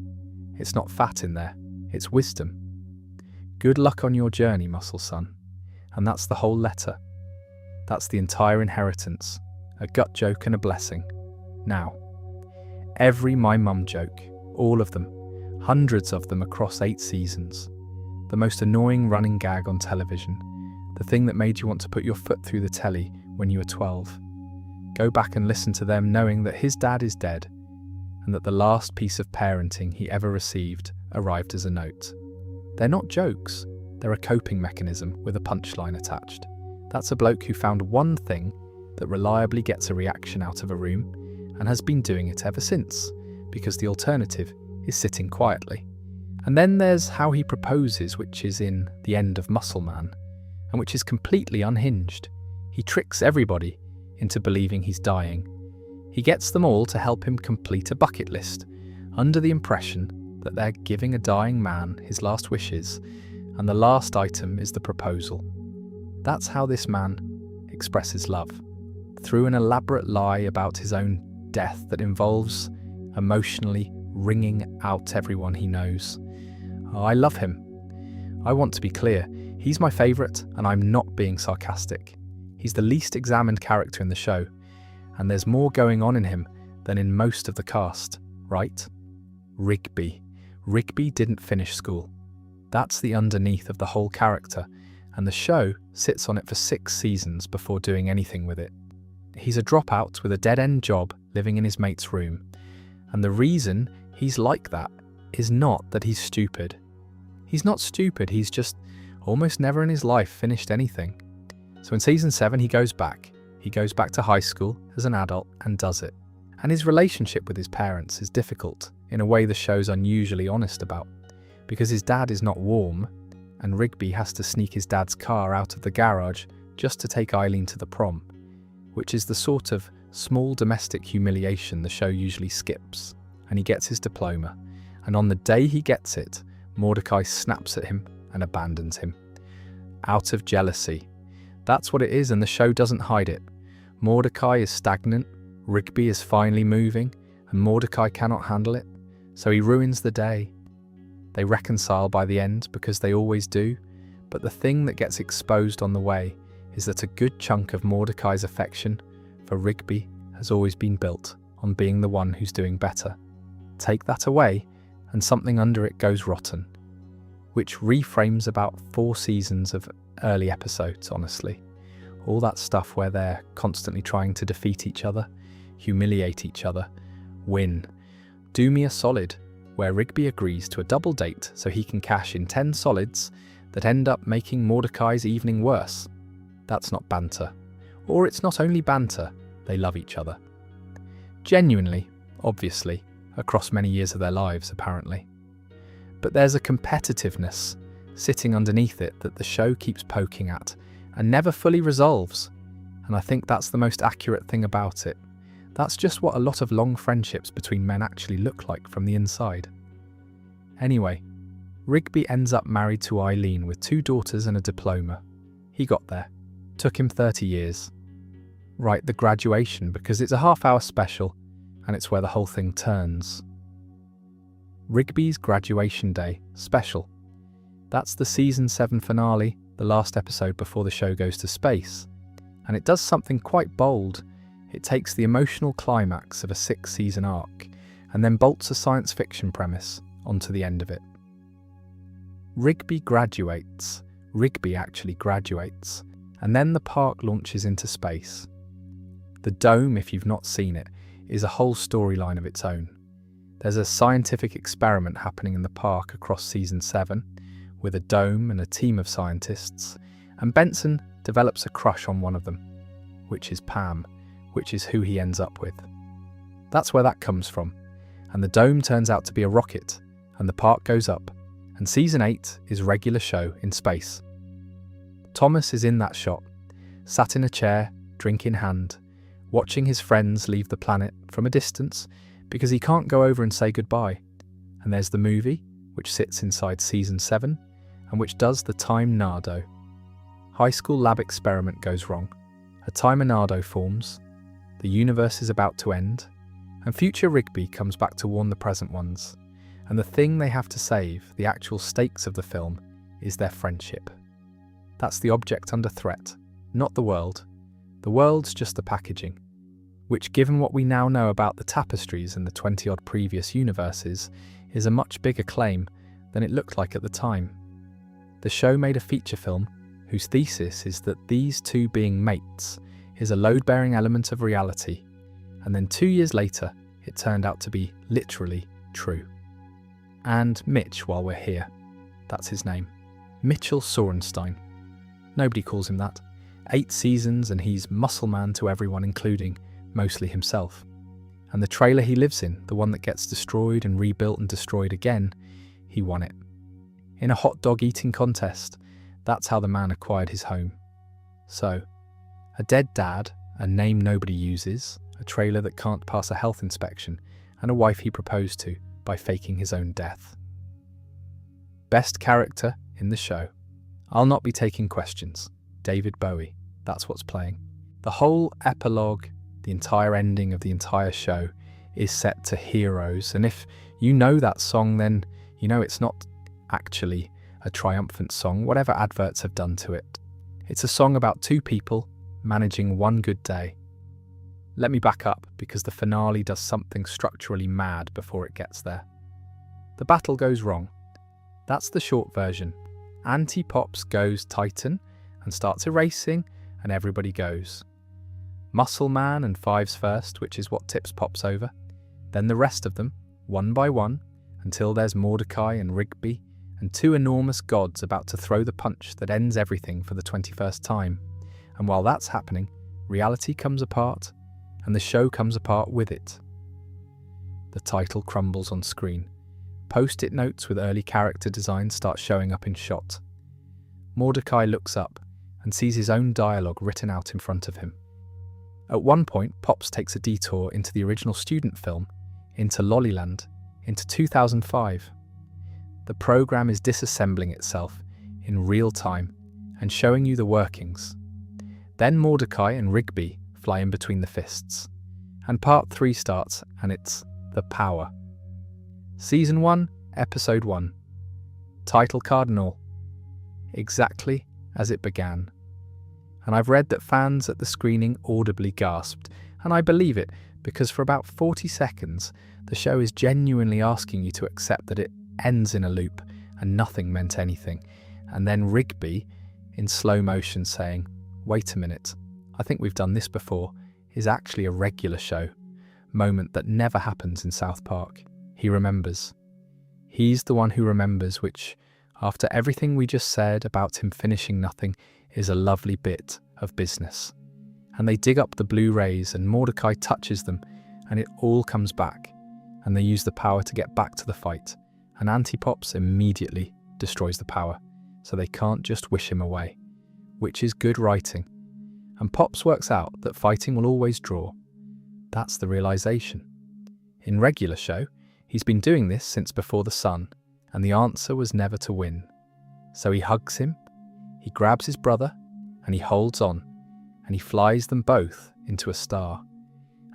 It's not fat in there, it's wisdom. Good luck on your journey, Muscle Son. And that's the whole letter. That's the entire inheritance, a gut joke and a blessing. Now, every My Mum joke, all of them, hundreds of them across 8 seasons. The most annoying running gag on television, the thing that made you want to put your foot through the telly when you were 12. Go back and listen to them knowing that his dad is dead and that the last piece of parenting he ever received arrived as a note. They're not jokes, they're a coping mechanism with a punchline attached. That's a bloke who found one thing that reliably gets a reaction out of a room and has been doing it ever since, because the alternative is sitting quietly. And then there's how he proposes, which is in The End of Muscle Man, and which is completely unhinged. He tricks everybody into believing he's dying. He gets them all to help him complete a bucket list, under the impression that they're giving a dying man his last wishes, and the last item is the proposal. That's how this man expresses love, through an elaborate lie about his own death that involves emotionally wringing out everyone he knows. Oh, I love him. I want to be clear, he's my favourite, and I'm not being sarcastic. He's the least examined character in the show, and there's more going on in him than in most of the cast, right? Rigby. Rigby didn't finish school. That's the underneath of the whole character, and the show sits on it for 6 seasons before doing anything with it. He's a dropout with a dead-end job living in his mate's room, and the reason he's like that is not that he's stupid. He's not stupid, he's just almost never in his life finished anything. So in season 7 he goes back to high school as an adult and does it. And his relationship with his parents is difficult in a way the show's unusually honest about, because his dad is not warm, and Rigby has to sneak his dad's car out of the garage just to take Eileen to the prom, which is the sort of small domestic humiliation the show usually skips. And he gets his diploma, and on the day he gets it, Mordecai snaps at him and abandons him. Out of jealousy. That's what it is, and the show doesn't hide it. Mordecai is stagnant, Rigby is finally moving, and Mordecai cannot handle it, so he ruins the day. They reconcile by the end, because they always do, but the thing that gets exposed on the way is that a good chunk of Mordecai's affection for Rigby has always been built on being the one who's doing better. Take that away, and something under it goes rotten, which reframes about 4 seasons of early episodes, honestly. All that stuff where they're constantly trying to defeat each other, humiliate each other, win. Do me a solid, where Rigby agrees to a double date so he can cash in 10 solids that end up making Mordecai's evening worse. That's not banter. Or it's not only banter, they love each other. Genuinely, obviously, across many years of their lives, apparently. But there's a competitiveness sitting underneath it that the show keeps poking at and never fully resolves. And I think that's the most accurate thing about it. That's just what a lot of long friendships between men actually look like from the inside. Anyway, Rigby ends up married to Eileen with 2 daughters and a diploma. He got there. Took him 30 years. Right, the graduation, because it's a half-hour special, and it's where the whole thing turns. Rigby's graduation day special. That's the season 7 finale, the last episode before the show goes to space. And it does something quite bold. It takes the emotional climax of a 6-season arc, and then bolts a science fiction premise onto the end of it. Rigby graduates. Rigby actually graduates. And then the park launches into space. The dome, if you've not seen it, is a whole storyline of its own. There's a scientific experiment happening in the park across season 7, with a dome and a team of scientists, and Benson develops a crush on one of them, which is Pam, which is who he ends up with. That's where that comes from, and the dome turns out to be a rocket, and the park goes up, and season 8 is regular show in space. Thomas is in that shot, sat in a chair, drink in hand, watching his friends leave the planet from a distance because he can't go over and say goodbye. And there's the movie, which sits inside season 7 and which does the time Nardo. High school lab experiment goes wrong, a timonado forms, the universe is about to end, and future Rigby comes back to warn the present ones. And the thing they have to save, the actual stakes of the film, is their friendship. That's the object under threat, not the world. The world's just the packaging, which, given what we now know about the tapestries and the 20-odd previous universes, is a much bigger claim than it looked like at the time. The show made a feature film whose thesis is that these two being mates is a load-bearing element of reality, and then 2 years later, it turned out to be literally true. And Mitch, while we're here, that's his name, Mitchell Sorenstein. Nobody calls him that. 8 seasons and he's muscle man to everyone, including mostly himself. And the trailer he lives in, the one that gets destroyed and rebuilt and destroyed again, he won it. In a hot dog eating contest, that's how the man acquired his home. So, a dead dad, a name nobody uses, a trailer that can't pass a health inspection, and a wife he proposed to by faking his own death. Best character in the show. I'll not be taking questions. David Bowie, that's what's playing. The whole epilogue, the entire ending of the entire show is set to Heroes, and if you know that song, then you know it's not actually a triumphant song, whatever adverts have done to it. It's a song about 2 people managing one good day. Let me back up, because the finale does something structurally mad before it gets there. The battle goes wrong. That's the short version. Anti-Pops goes Titan and starts erasing, and everybody goes. Muscle Man and Fives first, which is what tips Pops over. Then the rest of them, one by one, until there's Mordecai and Rigby, and 2 enormous gods about to throw the punch that ends everything for the 21st time. And while that's happening, reality comes apart, and the show comes apart with it. The title crumbles on screen. Post-it notes with early character design start showing up in shot. Mordecai looks up and sees his own dialogue written out in front of him. At one point, Pops takes a detour into the original student film, into Lollyland, into 2005. The program is disassembling itself in real time and showing you the workings. Then Mordecai and Rigby fly in between the fists, and part 3 starts, and it's The Power. Season 1, Episode 1. Title card and all. Exactly as it began. And I've read that fans at the screening audibly gasped, and I believe it, because for about 40 seconds, the show is genuinely asking you to accept that it ends in a loop and nothing meant anything. And then Rigby, in slow motion, saying, "Wait a minute, I think we've done this before," is actually a regular show, moment that never happens in South Park. He remembers. He's the one who remembers, which, after everything we just said about him finishing nothing, is a lovely bit of business. And they dig up the blue rays and Mordecai touches them and it all comes back, and they use the power to get back to the fight, and Antipops immediately destroys the power, so they can't just wish him away, which is good writing. And Pops works out that fighting will always draw. That's the realization. In regular show, he's been doing this since before the sun, and the answer was never to win. So he hugs him, he grabs his brother, and he holds on, and he flies them both into a star.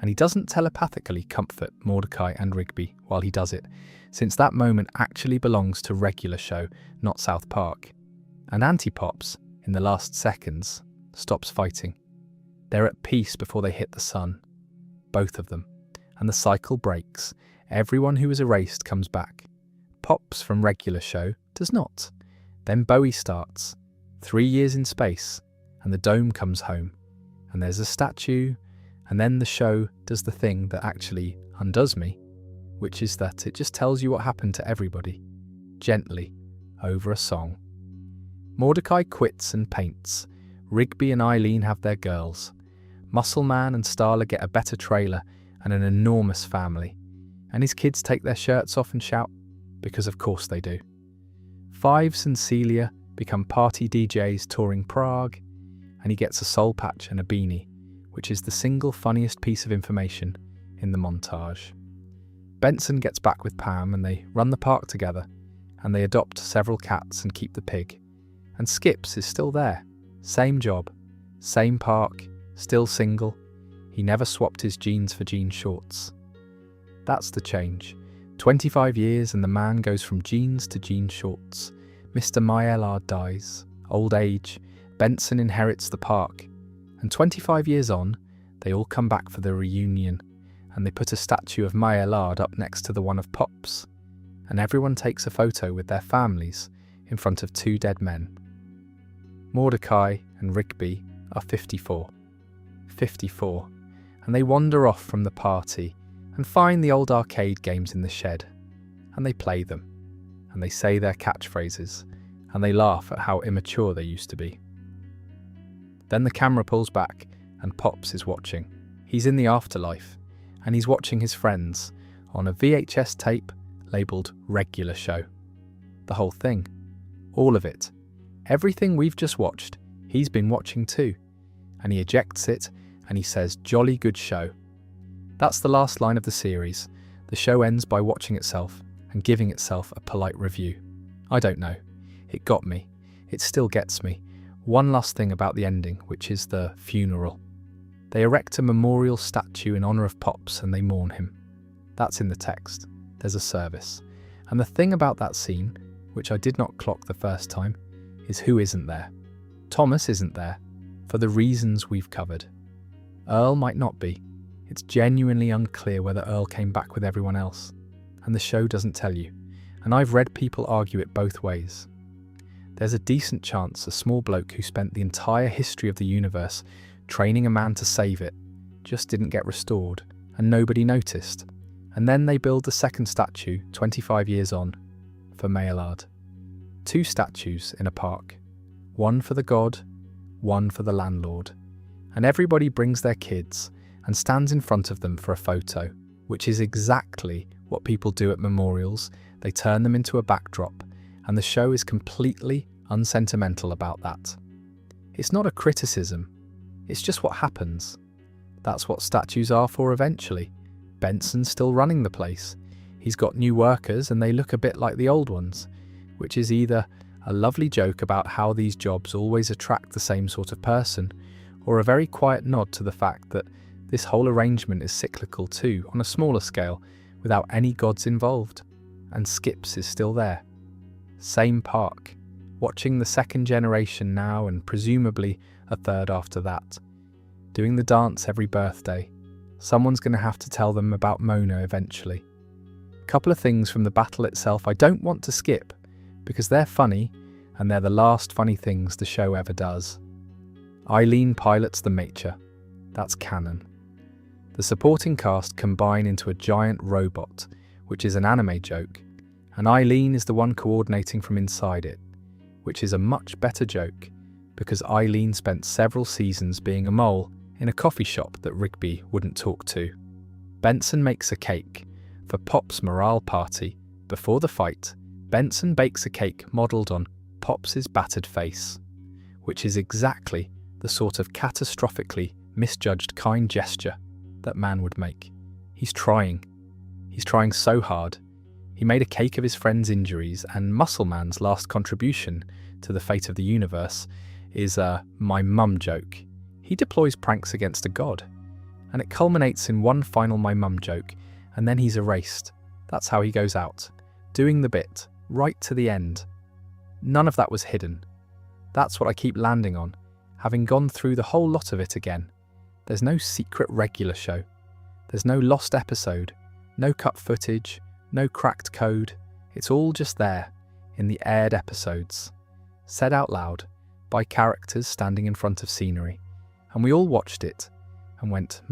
And he doesn't telepathically comfort Mordecai and Rigby while he does it, since that moment actually belongs to regular show, not South Park. And Antipops, in the last seconds, stops fighting. They're at peace before they hit the sun. Both of them. And the cycle breaks. Everyone who was erased comes back. Pops from regular show does not. Then Bowie starts. 3 years in space. And the dome comes home. And there's a statue. And then the show does the thing that actually undoes me, which is that it just tells you what happened to everybody, gently, over a song. Mordecai quits and paints. Rigby and Eileen have their girls. Muscle Man and Starla get a better trailer and an enormous family. And his kids take their shirts off and shout, because of course they do. Fives and Celia become party DJs touring Prague, and he gets a soul patch and a beanie, which is the single funniest piece of information in the montage. Benson gets back with Pam and they run the park together, and they adopt several cats and keep the pig. And Skips is still there. Same job, same park, still single. He never swapped his jeans for jean shorts. That's the change. 25 years and the man goes from jeans to jean shorts. Mr. Myellard dies. Old age. Benson inherits the park. And 25 years on, they all come back for the reunion, and they put a statue of Myellard up next to the one of Pops, and everyone takes a photo with their families in front of 2 dead men. Mordecai and Rigby are 54. 54, and they wander off from the party and find the old arcade games in the shed, and they play them, and they say their catchphrases, and they laugh at how immature they used to be. Then the camera pulls back and Pops is watching. He's in the afterlife and he's watching his friends on a VHS tape labelled Regular Show. The whole thing. All of it. Everything we've just watched, he's been watching too. And he ejects it and he says, "Jolly good show." That's the last line of the series. The show ends by watching itself and giving itself a polite review. I don't know. It got me. It still gets me. One last thing about the ending, which is the funeral. They erect a memorial statue in honour of Pops and they mourn him. That's in the text. There's a service. And the thing about that scene, which I did not clock the first time, is who isn't there. Thomas isn't there, for the reasons we've covered. Earl might not be. It's genuinely unclear whether Earl came back with everyone else. And the show doesn't tell you. And I've read people argue it both ways. There's a decent chance a small bloke who spent the entire history of the universe training a man to save it just didn't get restored, and nobody noticed. And then they build the second statue 25 years on for Myellard. 2 statues in a park. One for the god, one for the landlord. And everybody brings their kids and stands in front of them for a photo, which is exactly what people do at memorials. They turn them into a backdrop. And the show is completely unsentimental about that. It's not a criticism, it's just what happens. That's what statues are for eventually. Benson's still running the place. He's got new workers and they look a bit like the old ones, which is either a lovely joke about how these jobs always attract the same sort of person, or a very quiet nod to the fact that this whole arrangement is cyclical too, on a smaller scale, without any gods involved. And Skips is still there. Same park, watching the second generation now and presumably a third after that, doing the dance every birthday, Someone's going to have to tell them about Mona eventually. A couple of things from the battle itself I don't want to skip, because they're funny, and they're the last funny things the show ever does. Eileen pilots the Macher. That's canon. The supporting cast combine into a giant robot, which is an anime joke, and Eileen is the one coordinating from inside it, which is a much better joke, because Eileen spent several seasons being a mole in a coffee shop that Rigby wouldn't talk to. Benson makes a cake for Pop's morale party. Before the fight, Benson bakes a cake modelled on Pop's battered face, which is exactly the sort of catastrophically misjudged kind gesture that man would make. He's trying so hard. He made a cake of his friend's injuries, and Muscle Man's last contribution to the fate of the universe is a "my mum" joke. He deploys pranks against a god, and it culminates in one final "my mum" joke, and then he's erased. That's how he goes out, doing the bit, right to the end. None of that was hidden. That's what I keep landing on, having gone through the whole lot of it again. There's no secret regular show. There's no lost episode, no cut footage, no cracked code. It's all just there, in the aired episodes, said out loud, by characters standing in front of scenery. And we all watched it, and went,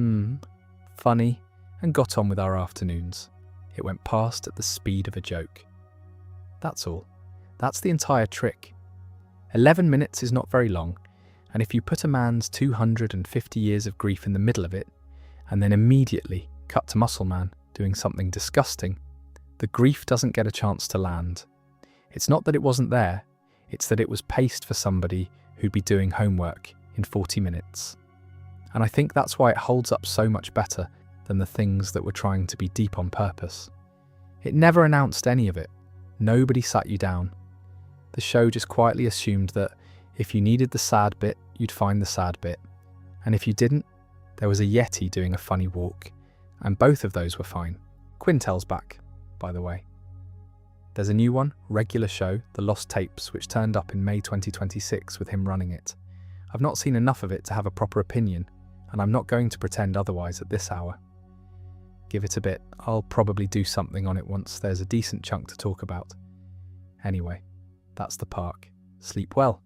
funny, and got on with our afternoons. It went past at the speed of a joke. That's all. That's the entire trick. 11 minutes is not very long, and if you put a man's 250 years of grief in the middle of it, and then immediately cut to Muscle Man doing something disgusting, the grief doesn't get a chance to land. It's not that it wasn't there, it's that it was paced for somebody who'd be doing homework in 40 minutes. And I think that's why it holds up so much better than the things that were trying to be deep on purpose. It never announced any of it. Nobody sat you down. The show just quietly assumed that if you needed the sad bit, you'd find the sad bit. And if you didn't, there was a Yeti doing a funny walk. And both of those were fine. Quintel's back, by the way. There's a new one, regular show, The Lost Tapes, which turned up in May 2026 with him running it. I've not seen enough of it to have a proper opinion, and I'm not going to pretend otherwise at this hour. Give it a bit. I'll probably do something on it once there's a decent chunk to talk about. Anyway, that's the park. Sleep well.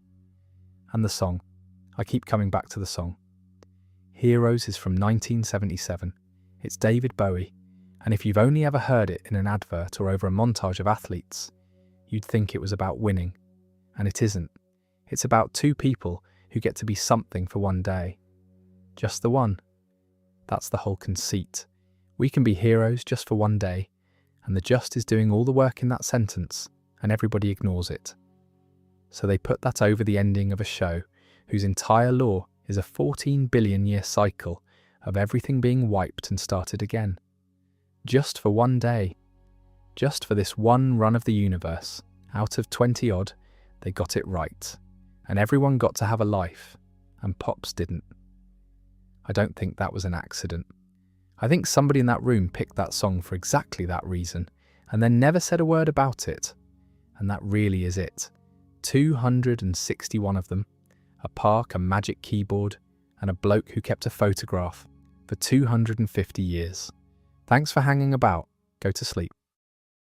And the song. I keep coming back to the song. Heroes is from 1977. It's David Bowie, and if you've only ever heard it in an advert or over a montage of athletes, you'd think it was about winning. And it isn't. It's about two people who get to be something for one day. Just the one. That's the whole conceit. We can be heroes just for one day, and the just is doing all the work in that sentence, and everybody ignores it. So they put that over the ending of a show whose entire lore is a 14 billion year cycle of everything being wiped and started again. Just for one day. Just for this one run of the universe. Out of 20 odd, they got it right. And everyone got to have a life, and Pops didn't. I don't think that was an accident. I think somebody in that room picked that song for exactly that reason, and then never said a word about it. And that really is it. 261 of them, a park, a magic keyboard, and a bloke who kept a photograph for 250 years. Thanks for hanging about. Go to sleep.